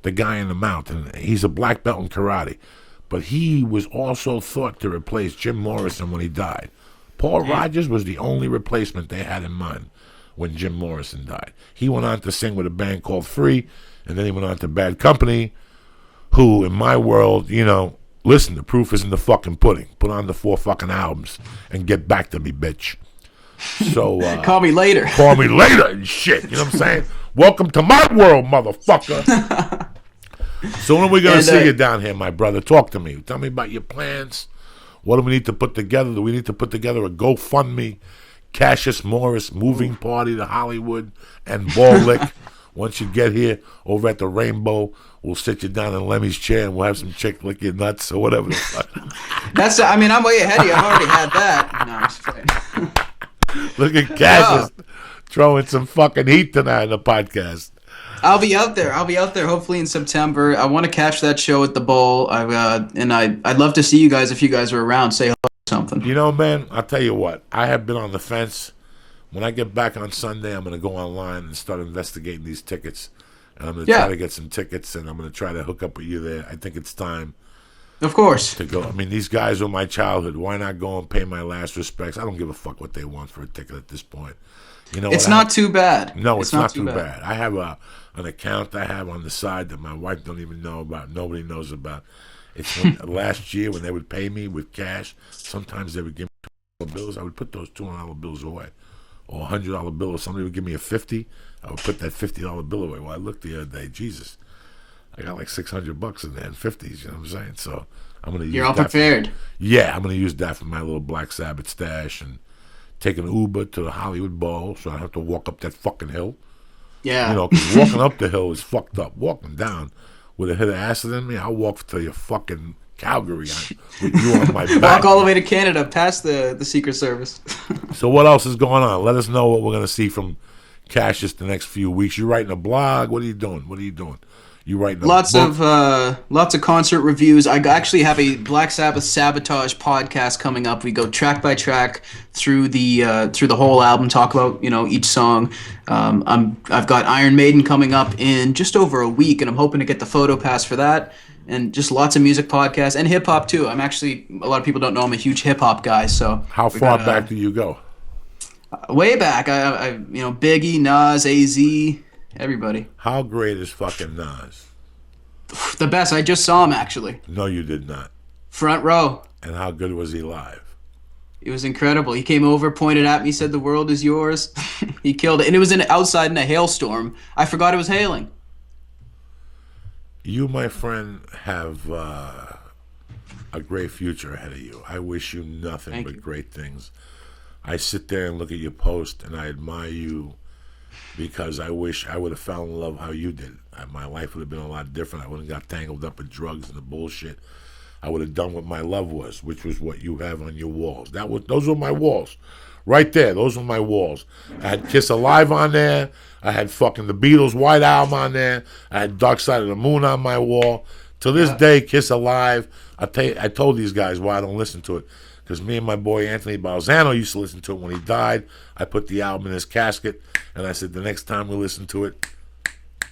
the guy in the mouth, and he's a black belt in karate. But he was also thought to replace Jim Morrison when he died. Paul Rogers was the only replacement they had in mind when Jim Morrison died. He went on to sing with a band called Free, and then he went on to Bad Company, who, in my world, you know, listen, the proof is in the fucking pudding. Put on the 4 fucking albums and get back to me, bitch. So, call me later. Call me later and shit. You know what I'm saying? Welcome to my world, motherfucker. So when are we going to see you down here, my brother? Talk to me. Tell me about your plans. What do we need to put together? Do we need to put together a GoFundMe, Cassius Morris moving party to Hollywood and Ball Lick? Once you get here over at the Rainbow, we'll sit you down in Lemmy's chair and we'll have some chick lick your nuts or whatever the fuck. I'm way ahead of you. I've already had that. No, I'm just kidding. Look at Cassius throwing some fucking heat tonight in the podcast. I'll be out there. Hopefully in September. I want to catch that show at the Bowl. I'd love to see you guys if you guys are around. Say hello or something. You know, man, I'll tell you what. I have been on the fence. When I get back on Sunday, I'm going to go online and start investigating these tickets. And I'm going to try to get some tickets, and I'm going to try to hook up with you there. I think it's time. Of course. To go. I mean, these guys were my childhood. Why not go and pay my last respects? I don't give a fuck what they want for a ticket at this point. You know, it's not too bad. No, it's not too bad. I have an account I have on the side that my wife don't even know about. Nobody knows about. It's last year when they would pay me with cash. Sometimes they would give me $2 bills. I would put those $200 bills away, or $100 bill. Or somebody would give me a $50. I would put that $50 bill away. Well, I looked the other day. Jesus, I got like $600 in there in 50s. You know what I'm saying? So I'm gonna use. You're all prepared. I'm gonna use that for my little Black Sabbath stash and take an Uber to the Hollywood Bowl, so I don't have to walk up that fucking hill. Yeah. You know, 'cause walking up the hill is fucked up. Walking down with a hit of acid in me, I'll walk to your fucking Calgary with you on my back. Walk all the way to Canada past the Secret Service. So what else is going on? Let us know what we're going to see from Cassius the next few weeks. You writing a blog? What are you doing? You writing a book? Lots of concert reviews. I actually have a Black Sabbath Sabotage podcast coming up. We go track by track through the whole album, talk about each song. I've got Iron Maiden coming up in just over a week, and I'm hoping to get the photo pass for that. And just lots of music podcasts and hip hop too. I'm actually, a lot of people don't know I'm a huge hip hop guy. So how far back do you go? Way back. I Biggie, Nas, AZ. Everybody. How great is fucking Nas? The best. I just saw him, actually. No, you did not. Front row. And how good was he live? It was incredible. He came over, pointed at me, said, "The world is yours." He killed it. And it was outside in a hailstorm. I forgot it was hailing. You, my friend, have a great future ahead of you. I wish you nothing but great things. I sit there and look at your post, and I admire you, because I wish I would have fell in love how you did. My life would have been a lot different. I wouldn't have got tangled up with drugs and the bullshit. I would have done what my love was, which was what you have on your walls. Those were my walls. Right there, those were my walls. I had Kiss Alive on there. I had fucking the Beatles' White Album on there. I had Dark Side of the Moon on my wall. To this day, Kiss Alive, I told these guys why I don't listen to it. Because me and my boy Anthony Balzano used to listen to it when he died. I put the album in his casket, and I said, the next time we listen to it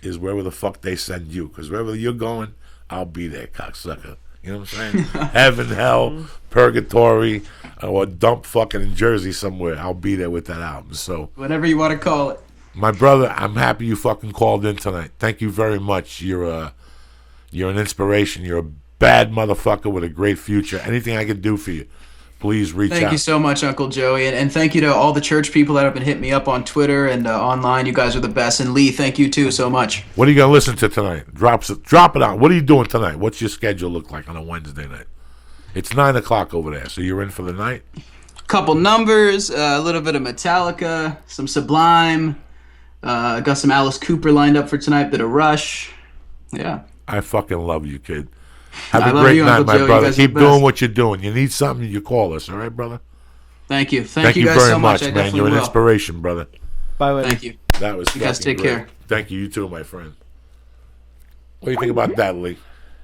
is wherever the fuck they send you. Because wherever you're going, I'll be there, cocksucker. You know what I'm saying? Heaven, hell, purgatory, or dump fucking in Jersey somewhere. I'll be there with that album. So whatever you want to call it. My brother, I'm happy you fucking called in tonight. Thank you very much. You're an inspiration. You're a bad motherfucker with a great future. Anything I can do for you, please reach out. Thank you so much, Uncle Joey. And thank you to all the church people that have been hitting me up on Twitter and online. You guys are the best. And Lee, thank you too so much. What are you going to listen to tonight? Drop it out. What are you doing tonight? What's your schedule look like on a Wednesday night? It's 9 o'clock over there, so you're in for the night? Couple numbers, a little bit of Metallica, some Sublime. Got some Alice Cooper lined up for tonight, bit of Rush. Yeah. I fucking love you, kid. Have a great night, my brother. Keep doing what you're doing. You need something, you call us, all right, brother? Thank you. Thank you guys very so much, man. You're an inspiration, brother. Bye, buddy. Thank you. That was you guys take great. care. Thank you. You too, my friend. What do you think about that, Lee?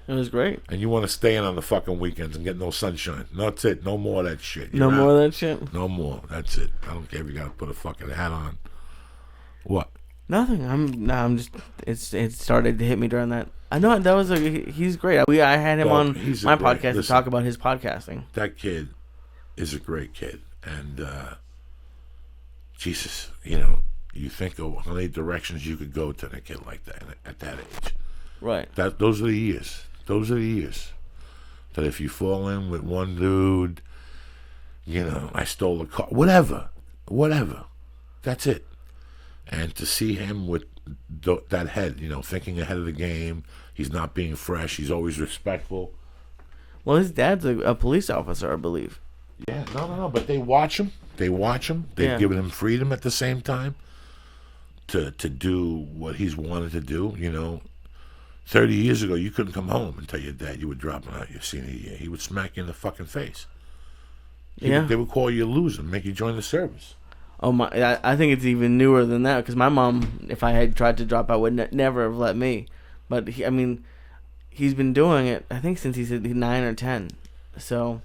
It was great. And you want to stay in on the fucking weekends and get no sunshine. That's it. No more of that shit. No more of that shit? No more. That's it. I don't care if you got to put a fucking hat on. What? Nothing. I'm just. It started to hit me during that. I know that was he's great. I had him on my podcast to talk about his podcasting. That kid is a great kid, and Jesus, you think of how many directions you could go to a kid like that at that age. Right. Those are the years. Those are the years that if you fall in with one dude, I stole a car, whatever. That's it. And to see him with that head, thinking ahead of the game, he's not being fresh, he's always respectful. Well, his dad's a police officer, I believe. Yeah, no, but they watch him. They've given him freedom at the same time to do what he's wanted to do, 30 years ago, you couldn't come home and tell your dad you were dropping out your senior year. He would smack you in the fucking face. They would call you a loser and make you join the service. Oh my! I think it's even newer than that because my mom, if I had tried to drop out, would never have let me. But he's been doing it. I think since he's 9 or 10, so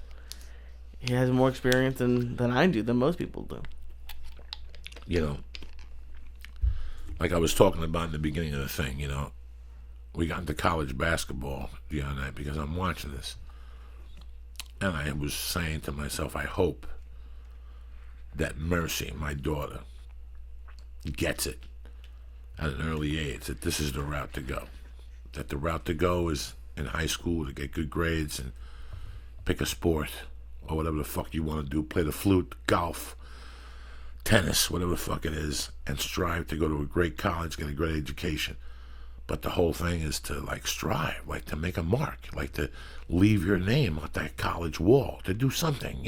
he has more experience than I do, than most people do. Like I was talking about in the beginning of the thing. We got into college basketball the other night because I'm watching this, and I was saying to myself, I hope that Mercy, my daughter, gets it at an early age that this is the route to go. That the route to go is in high school to get good grades and pick a sport or whatever the fuck you want to do, play the flute, golf, tennis, whatever the fuck it is, and strive to go to a great college, get a great education. But the whole thing is to strive, to make a mark, to leave your name on that college wall, to do something,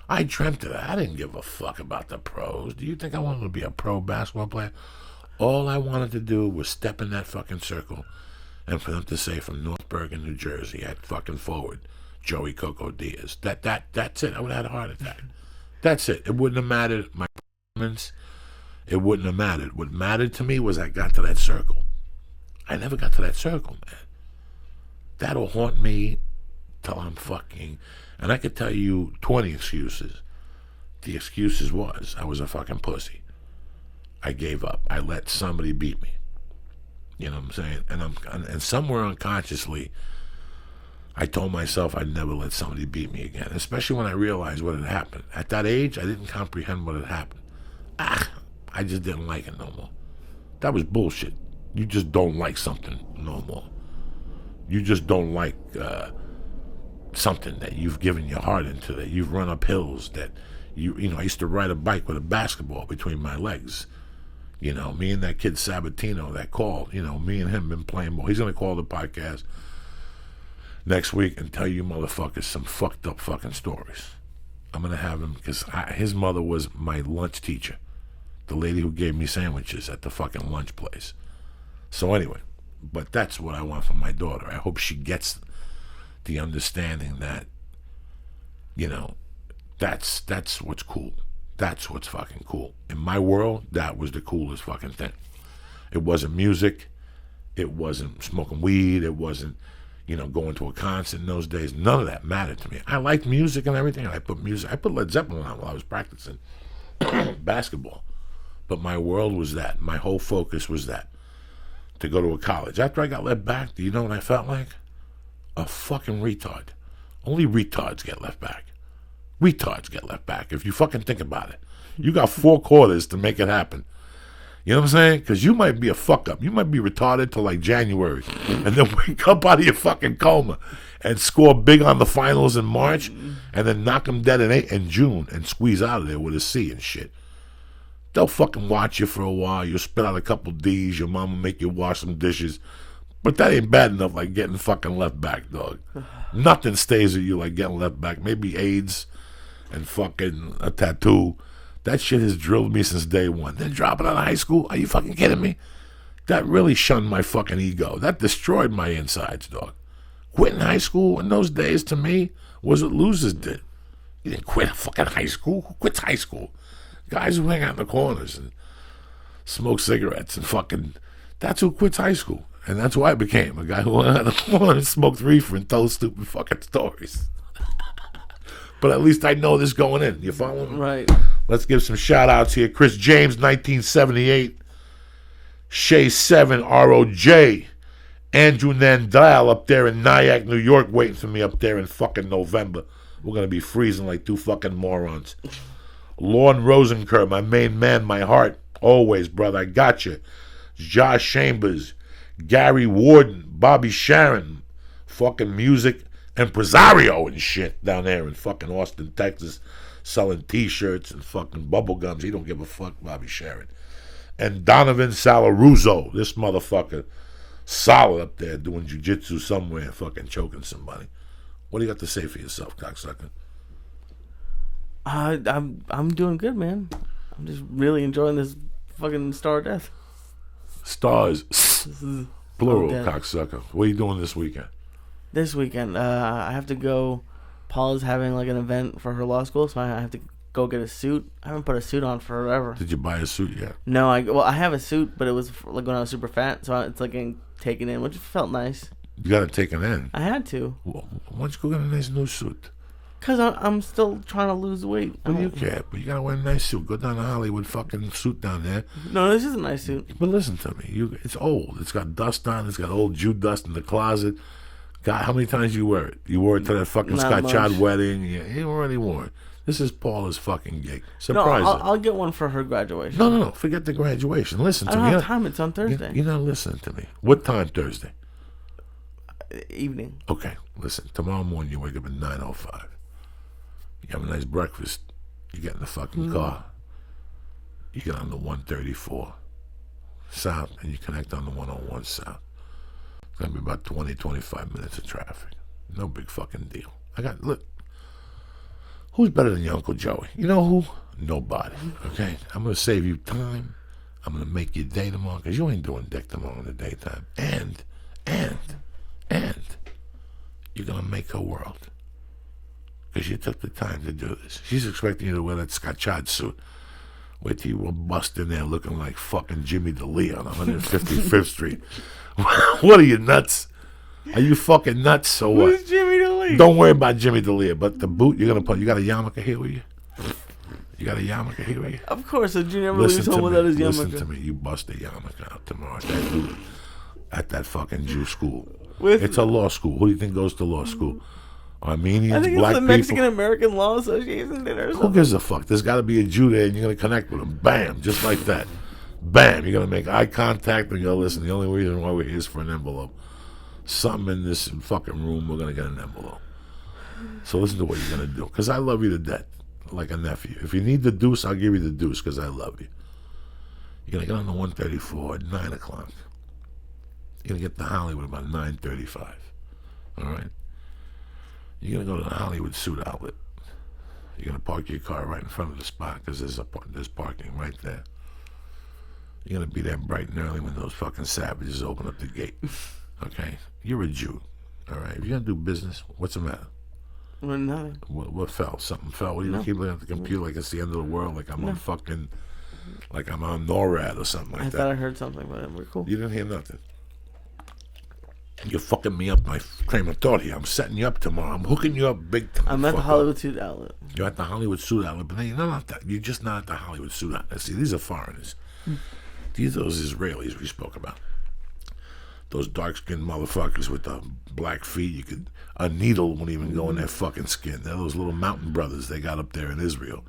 I dreamt of that. I didn't give a fuck about the pros. Do you think I wanted to be a pro basketball player? All I wanted to do was step in that fucking circle and for them to say from North Bergen, New Jersey, at fucking forward, Joey Coco Diaz. That's it. I would have had a heart attack. That's it. It wouldn't have mattered. My performance, it wouldn't have mattered. What mattered to me was I got to that circle. I never got to that circle, man. That'll haunt me till I'm fucking... And I could tell you 20 excuses. The excuses was I was a fucking pussy. I gave up. I let somebody beat me. You know what I'm saying? And somewhere unconsciously, I told myself I'd never let somebody beat me again, especially when I realized what had happened. At that age, I didn't comprehend what had happened. I just didn't like it no more. That was bullshit. You just don't like something no more. You just don't like something that you've given your heart into, that you've run up hills, that I used to ride a bike with a basketball between my legs. Me and that kid Sabatino that called, me and him been playing ball. He's going to call the podcast next week and tell you motherfuckers some fucked up fucking stories. I'm going to have him, because his mother was my lunch teacher, the lady who gave me sandwiches at the fucking lunch place. So anyway, but that's what I want from my daughter. I hope she gets the understanding that, that's what's cool. That's what's fucking cool. In my world, that was the coolest fucking thing. It wasn't music. It wasn't smoking weed. It wasn't, going to a concert in those days. None of that mattered to me. I liked music and everything. And I put Led Zeppelin on while I was practicing basketball. But my world was that. My whole focus was that. To go to a college. After I got left back, do you know what I felt like? A fucking retard. Only retards get left back. Retards get left back, if you fucking think about it. You got 4 quarters to make it happen. You know what I'm saying? Because you might be a fuck up. You might be retarded till January. And then wake up out of your fucking coma and score big on the finals in March and then knock them dead in June and squeeze out of there with a C and shit. They'll fucking watch you for a while. You'll spit out a couple D's. Your mom will make you wash some dishes. But that ain't bad enough like getting fucking left back, dog. Nothing stays with you like getting left back. Maybe AIDS and fucking a tattoo. That shit has drilled me since day one. Then dropping out of high school? Are you fucking kidding me? That really shunned my fucking ego. That destroyed my insides, dog. Quitting high school in those days, to me, was what losers did. You didn't quit fucking high school. Who quits high school? Guys who hang out in the corners and smoke cigarettes and fucking... That's who quits high school. And that's why I became a guy who wanted to smoke reefer and tell stupid fucking stories. But at least I know this going in. You follow me? Right. Let's give some shout-outs here. Chris James, 1978. Shay 7, ROJ. Andrew Nandal up there in Nyack, New York, waiting for me up there in fucking November. We're going to be freezing like two fucking morons. Lorne Rosenkerr, my main man, my heart. Always, brother, I got you. Josh Chambers. Gary Warden. Bobby Sharon. Fucking music impresario and shit down there in fucking Austin, Texas. Selling t-shirts and fucking bubble gums. He don't give a fuck, Bobby Sharon. And Donovan Salaruzzo. This motherfucker. Solid up there doing jiu-jitsu somewhere, fucking choking somebody. What do you got to say for yourself, cocksucker? I'm doing good, man. I'm just really enjoying this fucking Star Death. Stars. Plural, death. cocksucker. What are you doing this weekend? This weekend, I have to go. Paula's having like an event for her law school, so I have to go get a suit. I haven't put a suit on forever. Did you buy a suit yet? No, I have a suit, but it was like when I was super fat, so it's like getting taken in, which felt nice. You got to take it in. I had to. Well, why don't you go get a nice new suit? Because I'm still trying to lose weight. What do you care? But you got to wear a nice suit. Go down to Hollywood fucking suit down there. No, this is a nice suit. But listen to me. It's old. It's got dust on it. It's got old Jew dust in the closet. God, how many times you wear it? You wore it to that fucking Not Scott much. Chad wedding. You already wore it. This is Paula's fucking gig. Surprise No, her. I'll get one for her graduation. No. Forget the graduation. Listen I to don't me. have time. It's on Thursday. You're not listening to me. What time Thursday? Evening. Okay, listen. Tomorrow morning you wake up at 9:05. You have a nice breakfast. You get in the fucking car. You get on the 134 south and you connect on the 101 south. It's going to be about 20, 25 minutes of traffic. No big fucking deal. Look. Who's better than your Uncle Joey? You know who? Nobody. Okay? I'm going to save you time. I'm going to make your day tomorrow because you ain't doing dick tomorrow in the daytime. And you're going to make her world. Because you took the time to do this. She's expecting you to wear that Scott Chad suit. Wait till you will bust in there looking like fucking Jimmy DeLeo on 155th Street. What are you, nuts? Are you fucking nuts or what? Who's Jimmy DeLeo? Don't worry about Jimmy DeLeo, but the boot you're going to put, you got a yarmulke here with you? You got a yarmulke here with you? Of course, a junior never leaves home without his yarmulke. Listen to me. You bust a yarmulke out tomorrow at that fucking Jew school. With- It's a law school. Who do you think goes to law school? Armenians, I think black it's the people. Mexican American Law Association dinner or Who something. gives a fuck? There's got to be a Jew there, and you're going to connect with him. Bam, just like that. Bam, you're going to make eye contact, and you're going to listen. The only reason why we're here is for an envelope. Something in this fucking room, we're going to get an envelope. So listen to what you're going to do, because I love you to death, like a nephew. If you need the deuce, I'll give you the deuce, because I love you. You're going to get on the 134 at 9 o'clock. You're going to get to Hollywood about 9:35. All right? You're going to go to the Hollywood Suit Outlet. You're going to park your car right in front of the spot because there's parking right there. You're going to be there bright and early when those fucking savages open up the gate. Okay? You're a Jew. All right? If you're going to do business, what's the matter? Well, nothing. What fell? Something fell? What do you keep looking at the computer like it's the end of the world? Like I'm on fucking... Like I'm on NORAD or something like I that. thought I heard something, but we're cool. You didn't hear nothing. You're fucking me up my train of thought here. I'm setting you up tomorrow. I'm hooking you up big time. I'm at the Fuck Hollywood up. Suit Outlet. You're at the Hollywood Suit Outlet, but then you're not at that. You're just not at the Hollywood Suit Outlet. See, these are foreigners. These are those Israelis we spoke about. Those dark-skinned motherfuckers with the black feet. A needle won't even go in their fucking skin. They're those little mountain brothers they got up there in Israel.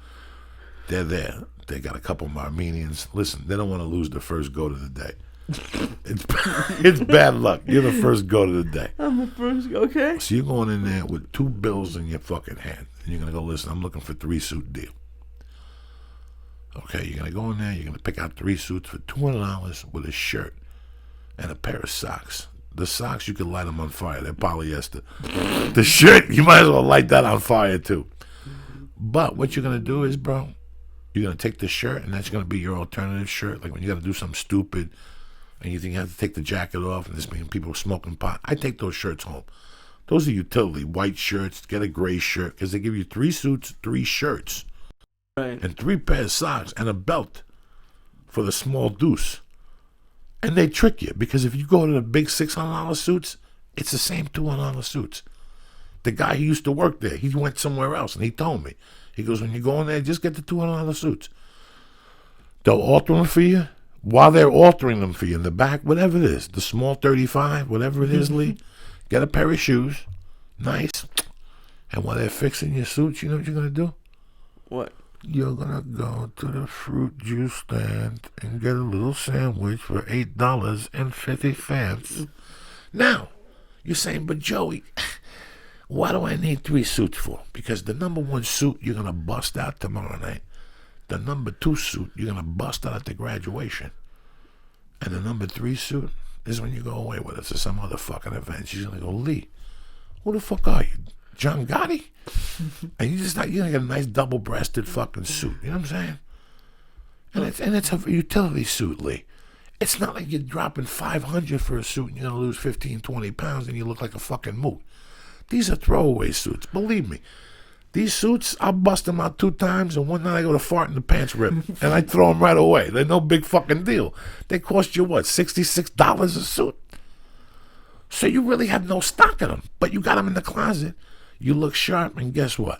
They're there. They got a couple of Armenians. Listen, they don't want to lose the first goat of the day. It's bad luck. You're the first goat of the day. I'm the first. Okay. So you're going in there with 2 bills in your fucking hand. And you're going to go, listen, I'm looking for 3 suit deal. Okay, you're going to go in there. You're going to pick out 3 suits for $200 with a shirt and a pair of socks. The socks, you can light them on fire. They're polyester. The shirt, you might as well light that on fire too. But what you're going to do is, bro, you're going to take the shirt and that's going to be your alternative shirt. Like when you got to do something stupid and you think you have to take the jacket off and there's been people smoking pot. I take those shirts home. Those are utility. White shirts, get a gray shirt because they give you 3 suits, 3 shirts, Right. and 3 pairs of socks and a belt for the small deuce. And they trick you because if you go to the big $600 suits, it's the same $200 suits. The guy who used to work there, he went somewhere else, and he told me. He goes, when you go in there, just get the $200 suits. They'll alter them for you. While they're altering them for you in the back, whatever it is, the small 35, whatever it is, Lee, get a pair of shoes, nice. And while they're fixing your suits, you know what you're going to do? What? You're going to go to the fruit juice stand and get a little sandwich for $8.50. Now, you're saying, but Joey, why do I need 3 suits for? Because the number 1 suit you're going to bust out tomorrow night. The number 2 suit you're going to bust out at the graduation. And the number 3 suit is when you go away with us to some other fucking event. She's going to go, Lee, who the fuck are you? John Gotti? And you're going to get a nice double-breasted fucking suit. You know what I'm saying? And it's a utility suit, Lee. It's not like you're dropping $500 for a suit and you're going to lose 15, 20 pounds and you look like a fucking moot. These are throwaway suits. Believe me. These suits, I'll bust them out 2 times, and one night I go to fart and the pants rip, and I throw them right away. They're no big fucking deal. They cost you, what, $66 a suit? So you really have no stock in them, but you got them in the closet. You look sharp, and guess what?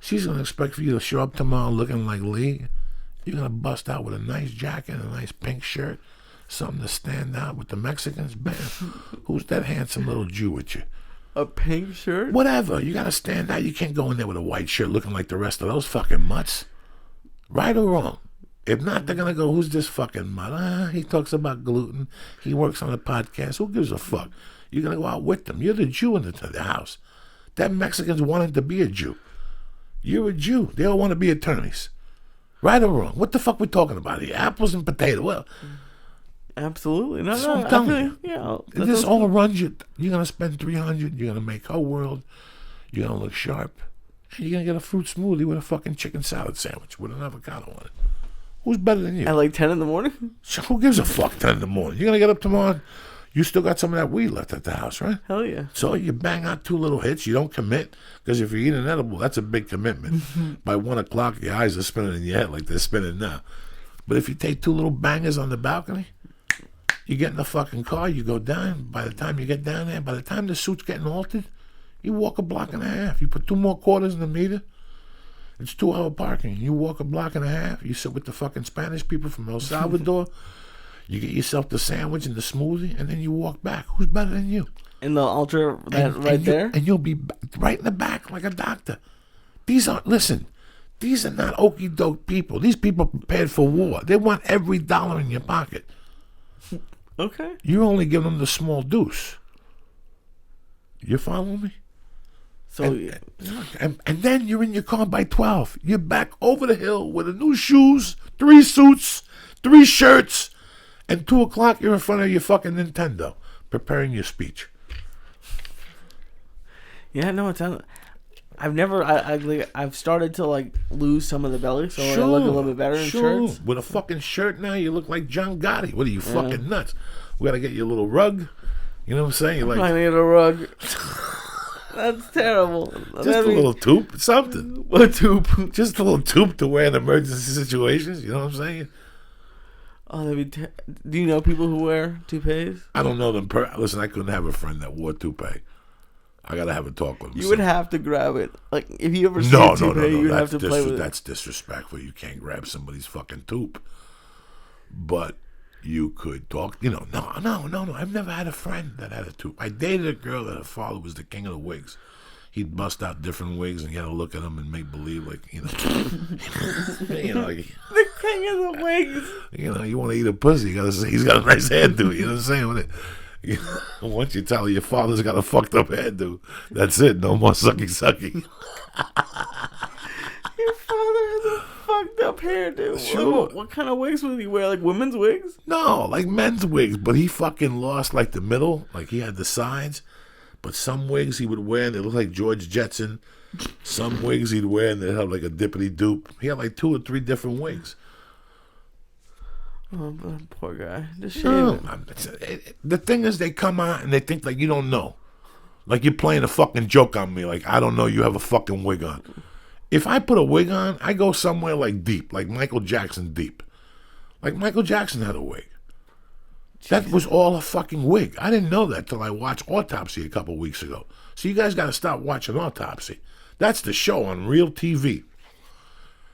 She's going to expect for you to show up tomorrow looking like Lee. You're going to bust out with a nice jacket, a nice pink shirt, something to stand out with the Mexicans. Man, who's that handsome little Jew with you? A pink shirt? Whatever. You got to stand out. You can't go in there with a white shirt looking like the rest of those fucking mutts. Right or wrong? If not, they're going to go, who's this fucking mutt? He talks about gluten. He works on a podcast. Who gives a fuck? You're going to go out with them. You're the Jew in the house. That Mexicans wanted to be a Jew. You're a Jew. They all want to be attorneys. Right or wrong? What the fuck we talking about here? Apples and potatoes. Well, absolutely. That's what I'm telling you. Yeah. This all runs you. You're going to spend $300. You're going to make her world. You're going to look sharp. And you're going to get a fruit smoothie with a fucking chicken salad sandwich with an avocado on it. Who's better than you? At like 10 in the morning? So who gives a fuck 10 in the morning? You're going to get up tomorrow. You still got some of that weed left at the house, right? Hell yeah. So you bang out 2 little hits. You don't commit. Because if you eat an edible, that's a big commitment. By 1 o'clock, your eyes are spinning in your head like they're spinning now. But if you take 2 little bangers on the balcony, you get in the fucking car, you go down. By the time you get down there, by the time the suit's getting altered, you walk a block and a half. You put 2 more quarters in the meter. It's 2-hour parking. You walk a block and a half. You sit with the fucking Spanish people from El Salvador. You get yourself the sandwich and the smoothie, and then you walk back. Who's better than you? In the ultra, there? And you'll be right in the back like a doctor. These are not okie doke people. These people are prepared for war. They want every dollar in your pocket. Okay. You only give them the small deuce. You following me? So and then you're in your car by 12. You're back over the hill with the new shoes, 3 suits, 3 shirts, and 2 o'clock you're in front of your fucking Nintendo preparing your speech. Yeah, no, it's not. I've started to like lose some of the belly, so I look a little bit better in shirts. With a fucking shirt now, you look like John Gotti. What are you, fucking nuts? We gotta get you a little rug. You know what I'm saying? You're like, I need a rug. That's terrible. Just a little tube, something. What tube? Just a little tube to wear in emergency situations. You know what I'm saying? Oh, do you know people who wear toupees? I don't know them. Listen, I couldn't have a friend that wore toupee. I gotta have a talk with him. You would have to grab it. Like if you ever see a toupee, you'd have to play with it. That's disrespectful. You can't grab somebody's fucking toupee. But you could talk. You know, no. I've never had a friend that had a toupee. I dated a girl that her father was the king of the wigs. He'd bust out different wigs, and you had to look at them and make believe, like, you know, the king of the wigs. You know, you want to eat a pussy, you gotta say he's got a nice hairdo. You know what I'm saying? With it. Once you tell her your father's got a fucked up hairdo, that's it. No more sucky. Your father has a fucked up hairdo. Sure. What kind of wigs would he wear? Like women's wigs? No, like men's wigs. But he fucking lost like the middle. Like he had the sides. But some wigs he would wear and they look like George Jetson. Some wigs he'd wear and they have like a dippity doop. He had like 2 or 3 different wigs. Oh, poor guy. Just shave it. The thing is, they come out and they think like you don't know. Like you're playing a fucking joke on me. Like I don't know you have a fucking wig on. If I put a wig on, I go somewhere like deep, like Michael Jackson deep. Like Michael Jackson had a wig. That was all a fucking wig. I didn't know that till I watched Autopsy a couple weeks ago. So you guys got to stop watching Autopsy. That's the show on real TV.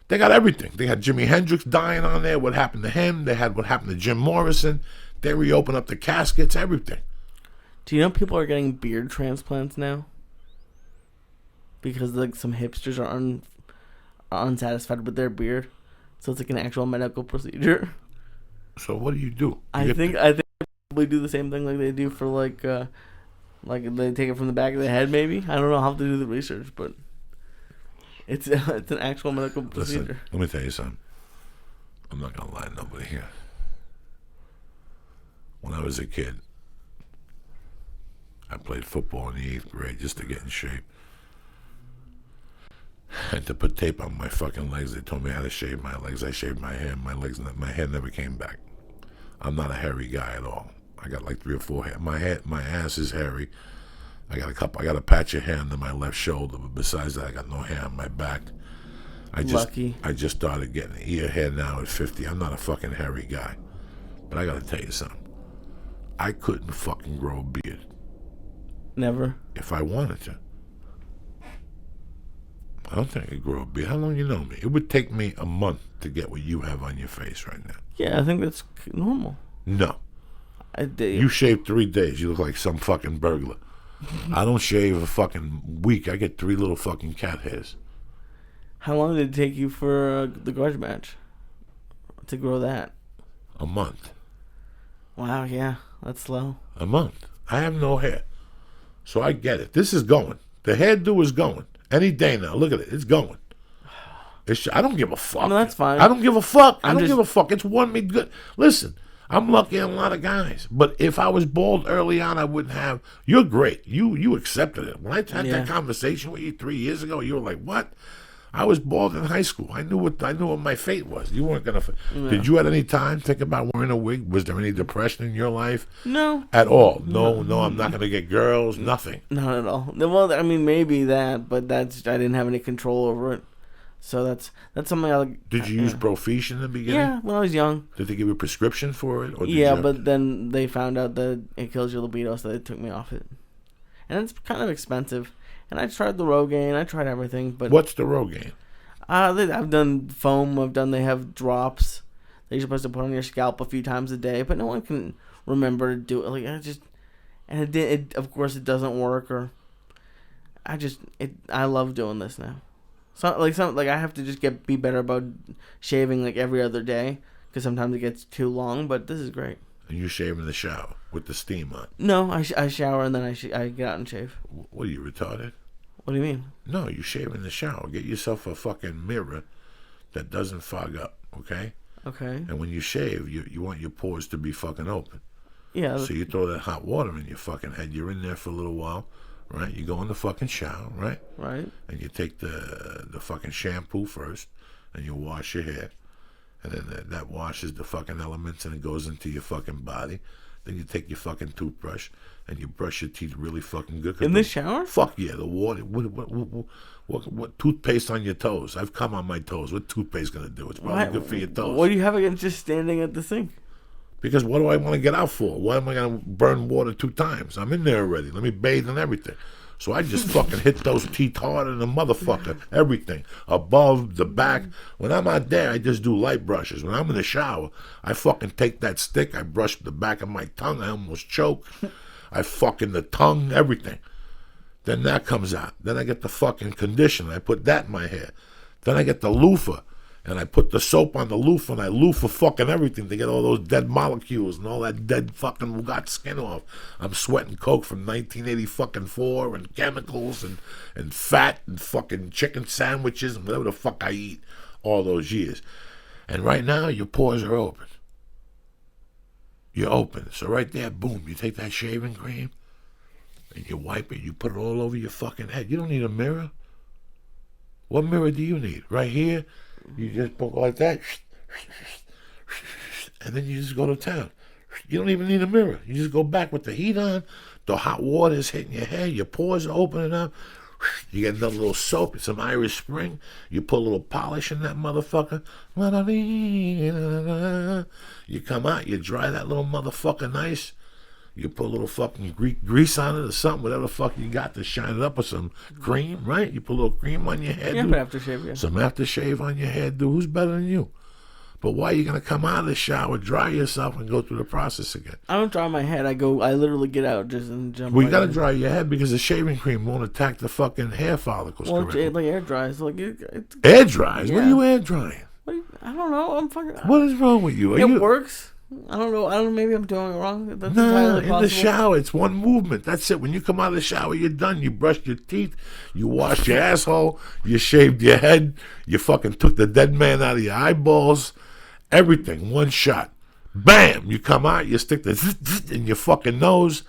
They got everything. They had Jimi Hendrix dying on there, what happened to him. They had what happened to Jim Morrison. They reopened up the caskets, everything. Do you know people are getting beard transplants now? Because like some hipsters are unsatisfied with their beard. So it's like an actual medical procedure. So what do you do? I think they probably do the same thing like they do for like they take it from the back of the head maybe. I don't know. I'll have to do the research, but it's an actual medical procedure. Listen, let me tell you something. I'm not gonna lie to nobody here. When I was a kid, I played football in the 8th grade just to get in shape. And to put tape on my fucking legs, they told me how to shave my legs. I shaved my hair. My hair never came back. I'm not a hairy guy at all. I got like 3 or 4 hair. My ass is hairy. I got a patch of hair under my left shoulder, but besides that, I got no hair on my back. I just started getting ear hair now at 50. I'm not a fucking hairy guy. But I gotta tell you something. I couldn't fucking grow a beard. Never. If I wanted to. I don't think I could grow a beard. How long you know me? It would take me a month to get what you have on your face right now. Yeah, I think that's normal. No. You shave 3 days. You look like some fucking burglar. I don't shave a fucking week. I get 3 little fucking cat hairs. How long did it take you for the grudge match to grow that? A month. Wow, yeah, that's slow. A month. I have no hair. So I get it. This is going. The hairdo is going. Any day now. Look at it. It's going. I don't give a fuck. No, that's fine. I don't give a fuck. I don't give a fuck. It's won me good. Listen, I'm lucky on a lot of guys. But if I was bald early on, I wouldn't have. You're great. You accepted it. When I had that conversation with you 3 years ago, you were like, what? I was bald in high school. I knew what my fate was. You weren't gonna. No. Did you at any time think about wearing a wig? Was there any depression in your life? No. At all? No. I'm not gonna get girls. Nothing. Not at all. Well, I mean, maybe that, but I didn't have any control over it. So that's something I. Did you use Profish in the beginning? Yeah, when I was young. Did they give you a prescription for it? Or but then they found out that it kills your libido, so they took me off it. And it's kind of expensive. And I tried the Rogaine. I tried everything, but what's the Rogaine? I've done foam. They have drops that you're supposed to put on your scalp a few times a day, but no one can remember to do it. Of course, it doesn't work. I love doing this now. So I have to just be better about shaving like every other day because sometimes it gets too long. But this is great. And you shave in the shower with the steam on? No, I shower and then I get out and shave. What are you, retarded? What do you mean? No, you shave in the shower. Get yourself a fucking mirror that doesn't fog up, okay? Okay. And when you shave, you want your pores to be fucking open. Yeah. So you throw that hot water in your fucking head. You're in there for a little while, right? You go in the fucking shower, right? Right. And you take the fucking shampoo first, and you wash your hair. And then that washes the fucking elements and it goes into your fucking body. Then you take your fucking toothbrush and you brush your teeth really fucking good. In the shower? Fuck yeah, the water. What toothpaste on your toes? I've come on my toes. What toothpaste gonna do? It's probably good for your toes. What do you have against just standing at the sink? Because what do I want to get out for? Why am I gonna burn water 2 times? I'm in there already. Let me bathe and everything. So I just fucking hit those teeth harder than a motherfucker. Everything. Above, the back. When I'm out there, I just do light brushes. When I'm in the shower, I fucking take that stick. I brush the back of my tongue. I almost choke. I fucking the tongue, everything. Then that comes out. Then I get the fucking conditioner. I put that in my hair. Then I get the loofah. And I put the soap on the loofah and I loofah fucking everything to get all those dead molecules and all that dead fucking got skin off. I'm sweating coke from 1984 and chemicals and fat and fucking chicken sandwiches and whatever the fuck I eat all those years. And right now your pores are open. You're open. So right there, boom, you take that shaving cream and you wipe it. You put it all over your fucking head. You don't need a mirror. What mirror do you need? Right here? You just go like that, and then you just go to town. You don't even need a mirror. You just go back with the heat on. The hot water is hitting your hair. Your pores are opening up. You get another little soap, some Irish Spring. You put a little polish in that motherfucker. You come out, you dry that little motherfucker nice. You put a little fucking grease on it or something, whatever the fuck you got to shine it up with some cream, right? You put a little cream on your head. Yeah, dude. but aftershave, yeah. Some aftershave on your head, dude. Who's better than you? But why are you going to come out of the shower, dry yourself, and go through the process again? I don't dry my head. I literally get out just and jump. Well, you got to in. dry your head because the shaving cream won't attack the fucking hair follicles Well, correctly. it like air dries. Like Air dries? What are Yeah. you air drying? I don't know. I'm fucking. What is wrong with you? Are It you works. I don't know. Maybe I'm doing it wrong. That's No, entirely in possible. the shower, it's one movement. That's it. When you come out of the shower, you're done. You brushed your teeth, you washed your asshole, you shaved your head, you fucking took the dead man out of your eyeballs. Everything, one shot. Bam! You come out, you stick the in your fucking nose.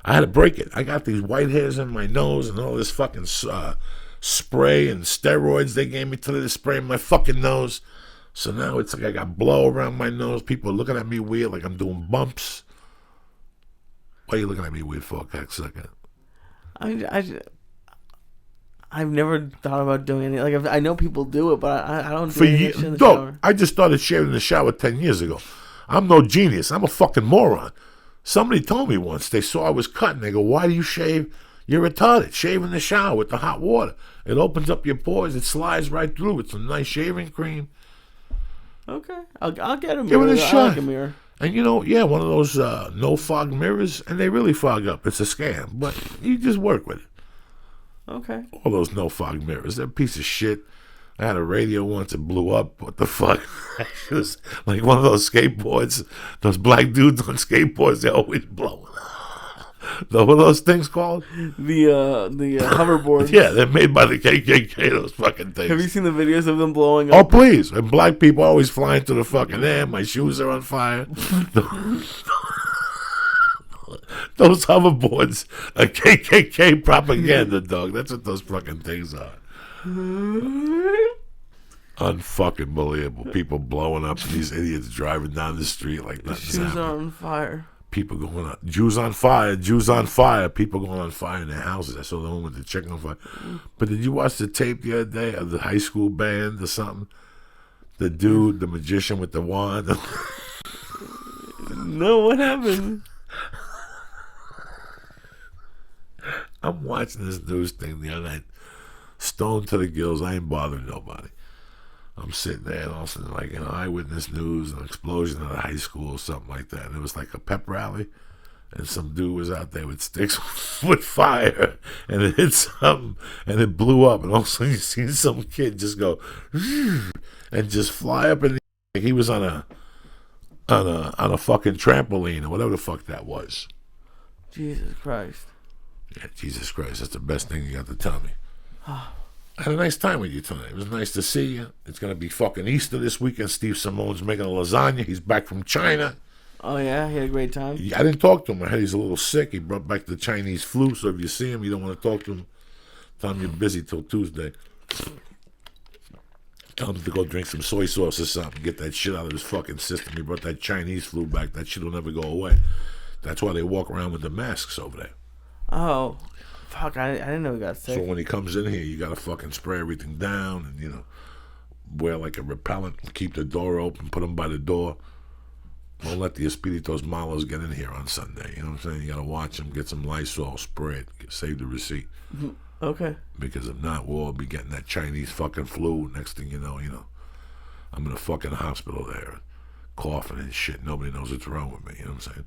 I had to break it. I got these white hairs in my nose and all this fucking spray and steroids they gave me today to spray in my fucking nose. So now it's like I got blow around my nose. People are looking at me weird, like I'm doing bumps. Why are you looking at me weird for, cocksucker? I've never thought about doing anything. Like I know people do it, but I don't do For anything years, in the dog, shower. I just started shaving in the shower 10 years ago. I'm no genius. I'm a fucking moron. Somebody told me once, they saw I was cutting. They go, why do you shave? You're retarded. Shave in the shower with the hot water. It opens up your pores. It slides right through with some nice shaving cream. Okay, I'll get a mirror. Give it a I shot. like a mirror. And you know, yeah, one of those no fog mirrors, and they really fog up. It's a scam, but you just work with it. Okay. All those no fog mirrors, they're a piece of shit. I had a radio once, it blew up. What the fuck? It was like one of those skateboards, those black dudes on skateboards, they're always blowing. What are those things called? The hoverboard. Yeah, they're made by the KKK, those fucking things. Have you seen the videos of them blowing Oh, up? please. And black people always flying to the fucking air. My shoes are on fire. Those hoverboards are KKK propaganda, dog. That's what those fucking things are. Unfucking believable. People blowing up and these idiots driving down the street like nothing's Shoes happening. are on fire. People going on. Jews on fire. Jews on fire. People going on fire in their houses. I saw the one with the chicken on fire. But did you watch the tape the other day of the high school band or something? The dude, the magician with the wand. No, what happened? I'm watching this news thing the other night. Stoned to the gills. I ain't bothering nobody. I'm sitting there and all of a sudden, like, eyewitness news, an explosion at a high school or something like that. And it was like a pep rally. And some dude was out there with sticks with fire. And it hit something. And it blew up. And all of a sudden, you see some kid just go and just fly up in the air. Like he was on a fucking trampoline or whatever the fuck that was. Jesus Christ. Yeah, Jesus Christ, that's the best thing you got to tell me. I had a nice time with you tonight. It was nice to see you. It's going to be fucking Easter this weekend. Steve Simone's making a lasagna. He's back from China. Oh, yeah? He had a great time? I didn't talk to him. I heard he's a little sick. He brought back the Chinese flu, so if you see him, you don't want to talk to him. Tell him you're busy till Tuesday. Tell him to go drink some soy sauce or something. Get that shit out of his fucking system. He brought that Chinese flu back. That shit will never go away. That's why they walk around with the masks over there. Oh, fuck, I didn't know he got sick. So when he comes in here, you got to fucking spray everything down and, wear like a repellent. Keep the door open. Put them by the door. Don't let the Espiritos Malos get in here on Sunday. You know what I'm saying? You got to watch them. Get some Lysol. Spray it. Save the receipt. Okay. Because if not, we'll all be getting that Chinese fucking flu. Next thing you know, I'm in a fucking hospital there. Coughing and shit. Nobody knows what's wrong with me. You know what I'm saying?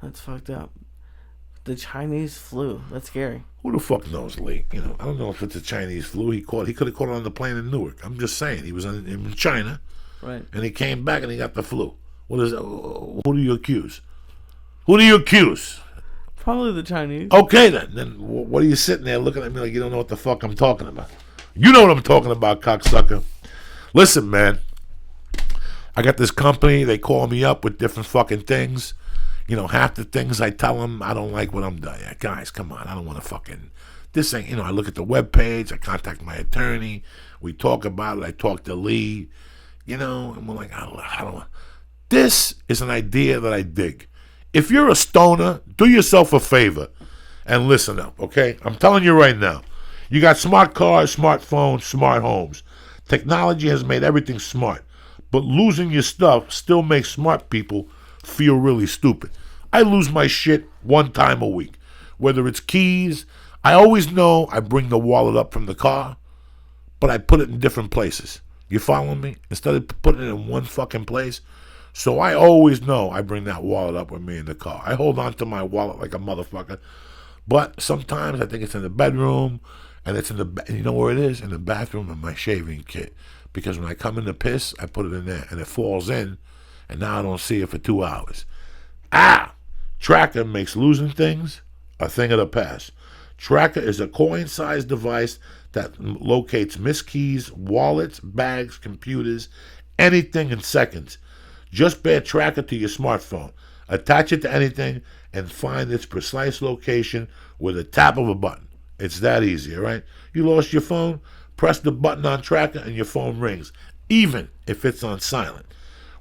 That's fucked up. The Chinese flu. That's scary. Who the fuck knows, Lee? I don't know if it's a Chinese flu. He could have caught it on the plane in Newark. I'm just saying. He was in China. Right. And he came back and he got the flu. Who do you accuse? Who do you accuse? Probably the Chinese. Okay, then. Then what are you sitting there looking at me like you don't know what the fuck I'm talking about? You know what I'm talking about, cocksucker. Listen, man. I got this company. They call me up with different fucking things. Half the things I tell them, I don't like what I'm doing. Yeah, guys, come on. I don't want to fucking... This ain't... I look at the webpage. I contact my attorney. We talk about it. I talk to Lee. And we're like, I don't... This is an idea that I dig. If you're a stoner, do yourself a favor and listen up, okay? I'm telling you right now. You got smart cars, smartphones, smart homes. Technology has made everything smart. But losing your stuff still makes smart people feel really stupid. I lose my shit one time a week. Whether it's keys, I always know I bring the wallet up from the car, but I put it in different places. You following me? Instead of putting it in one fucking place. So I always know I bring that wallet up with me in the car. I hold on to my wallet like a motherfucker. But sometimes I think it's in the bedroom, and it's in the, you know where it is? In the bathroom in my shaving kit. Because when I come in to piss, I put it in there, and it falls in, and now I don't see it for 2 hours. Tracker makes losing things a thing of the past. Tracker is a coin-sized device that locates missed keys, wallets, bags, computers, anything in seconds. Just pair Tracker to your smartphone, attach it to anything, and find its precise location with a tap of a button. It's that easy, all right? You lost your phone? Press the button on Tracker and your phone rings, even if it's on silent.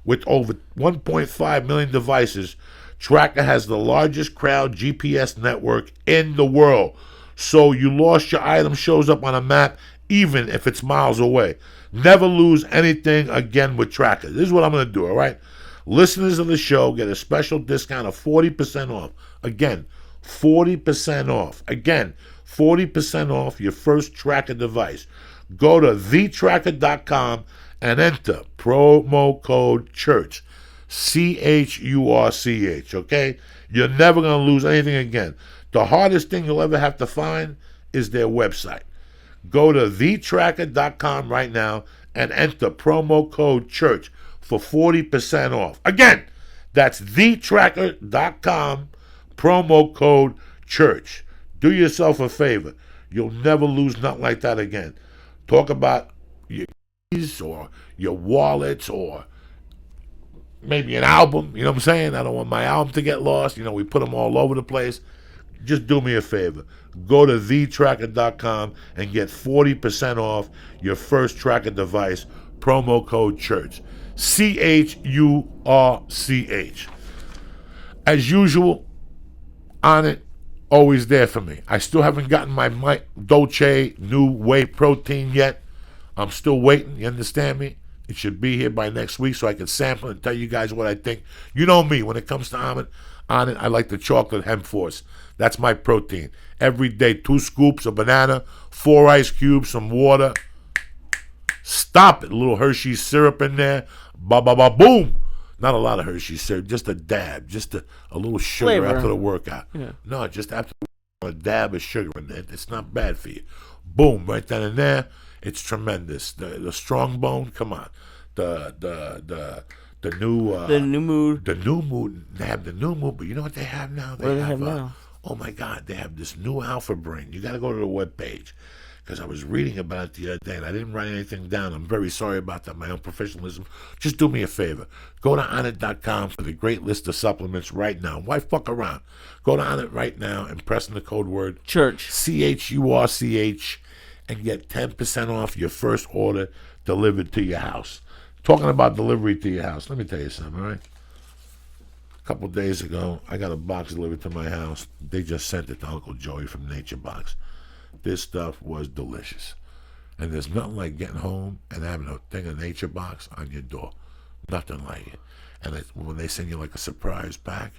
With over 1.5 million devices, Tracker has the largest crowd GPS network in the world. So you lost your item shows up on a map, even if it's miles away. Never lose anything again with Tracker. This is what I'm going to do, all right? Listeners of the show get a special discount of 40% off. Again, 40% off. Again, 40% off your first Tracker device. Go to thetracker.com and enter promo code CHURCH. CHURCH, okay? You're never going to lose anything again. The hardest thing you'll ever have to find is their website. Go to thetracker.com right now and enter promo code CHURCH for 40% off. Again, that's thetracker.com, promo code CHURCH. Do yourself a favor. You'll never lose nothing like that again. Talk about your keys or your wallets or maybe an album. You know what I'm saying? I don't want my album to get lost. You know, we put them all over the place. Just do me a favor. Go to thetracker.com and get 40% off your first Tracker device. Promo code CHURCH. CHURCH. As usual, on it, always there for me. I still haven't gotten my Dolce new whey protein yet. I'm still waiting. You understand me? It should be here by next week so I can sample and tell you guys what I think. You know me, when it comes to on it, I like the chocolate hemp force. That's my protein. Every day, 2 scoops of banana, 4 ice cubes, some water. Stop it. A little Hershey's syrup in there. Ba-ba-ba-boom. Not a lot of Hershey's syrup, just a dab, just a little sugar Flavor. after the workout. Yeah. No, just after a dab of sugar in there. It's not bad for you. Boom, right then and there. It's tremendous. The strong bone, come on. The new mood. The new mood. They have the new mood, but you know what they have now? What do they have now? Oh my God, they have this new Alpha Brain. You got to go to the webpage. Because I was reading about it the other day, and I didn't write anything down. I'm very sorry about that, my own professionalism. Just do me a favor. Go to onit.com for the great list of supplements right now. Why fuck around? Go to Onit right now and press in the code word Church. CHURCH and get 10% off your first order delivered to your house. Talking about delivery to your house, let me tell you something, all right? A couple of days ago, I got a box delivered to my house. They just sent it to Uncle Joey from Nature Box. This stuff was delicious. And there's nothing like getting home and having a thing of Nature Box on your door. Nothing like it. And when they send you like a surprise pack,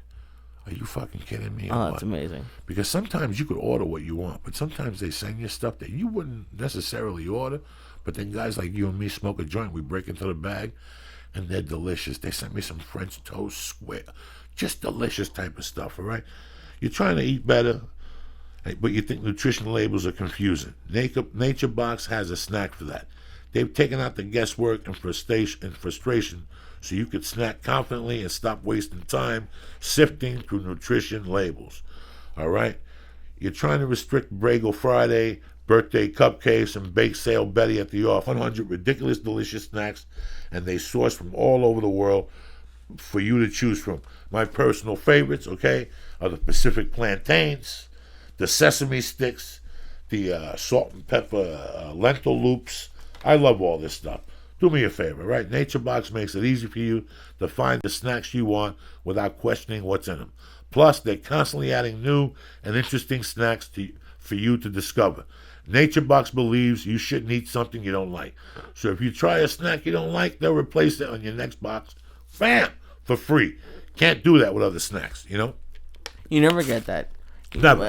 are you fucking kidding me? Oh, that's amazing. Because sometimes you could order what you want, but sometimes they send you stuff that you wouldn't necessarily order. But then guys like you and me smoke a joint, we break into the bag, and they're delicious. They sent me some French toast square. Just delicious type of stuff, all right? You're trying to eat better, but you think nutrition labels are confusing. Nature Box has a snack for that. They've taken out the guesswork and frustration so you could snack confidently and stop wasting time sifting through nutrition labels. All right? You're trying to restrict Bagel Friday, birthday cupcakes, and bake sale Betty at the off. 100 ridiculous, delicious snacks, and they source from all over the world for you to choose from. My personal favorites, okay, are the Pacific plantains, the sesame sticks, the salt and pepper lentil loops. I love all this stuff. Do me a favor, right? Nature Box makes it easy for you to find the snacks you want without questioning what's in them. Plus, they're constantly adding new and interesting snacks for you to discover. NatureBox believes you shouldn't eat something you don't like. So if you try a snack you don't like, they'll replace it on your next box. Bam! For free. Can't do that with other snacks, you know? You never get that. Never.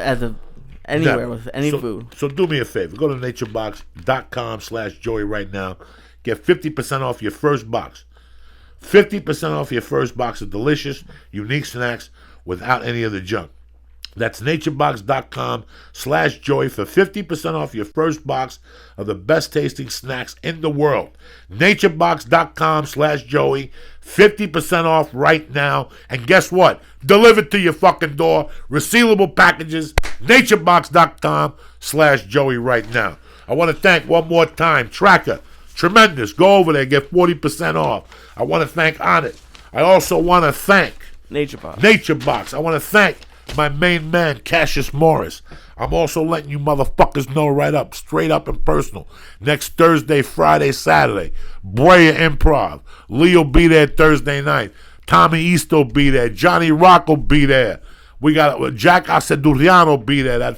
Anywhere Never. with any food. So do me a favor. Go to naturebox.com/Joey right now. Get 50% off your first box. 50% off your first box of delicious, unique snacks without any of the junk. That's naturebox.com/Joey for 50% off your first box of the best tasting snacks in the world. Naturebox.com/Joey, 50% off right now. And guess what? Delivered to your fucking door. Resealable packages. Naturebox.com/Joey right now. I want to thank one more time Tracker. Tremendous. Go over there, get 40% off. I want to thank Onnit. I also want to thank NatureBox. I want to thank my main man, Cassius Morris. I'm also letting you motherfuckers know right up, straight up and personal. Next Thursday, Friday, Saturday, Brea Improv. Lee will be there Thursday night. Tommy East will be there. Johnny Rock will be there. We got Jack Asadurian will be there.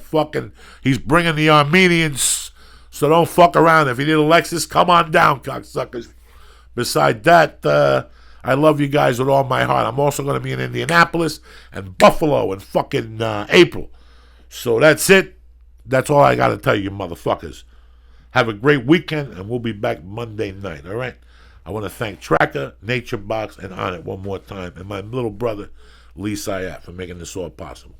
He's bringing the Armenians. So don't fuck around. If you need a Lexus, come on down, cocksuckers. Besides that, I love you guys with all my heart. I'm also going to be in Indianapolis and Buffalo in fucking April. So that's it. That's all I got to tell you, motherfuckers. Have a great weekend, and we'll be back Monday night, all right? I want to thank Tracker, NatureBox, and Onnit one more time, and my little brother, Lee Syatt, for making this all possible.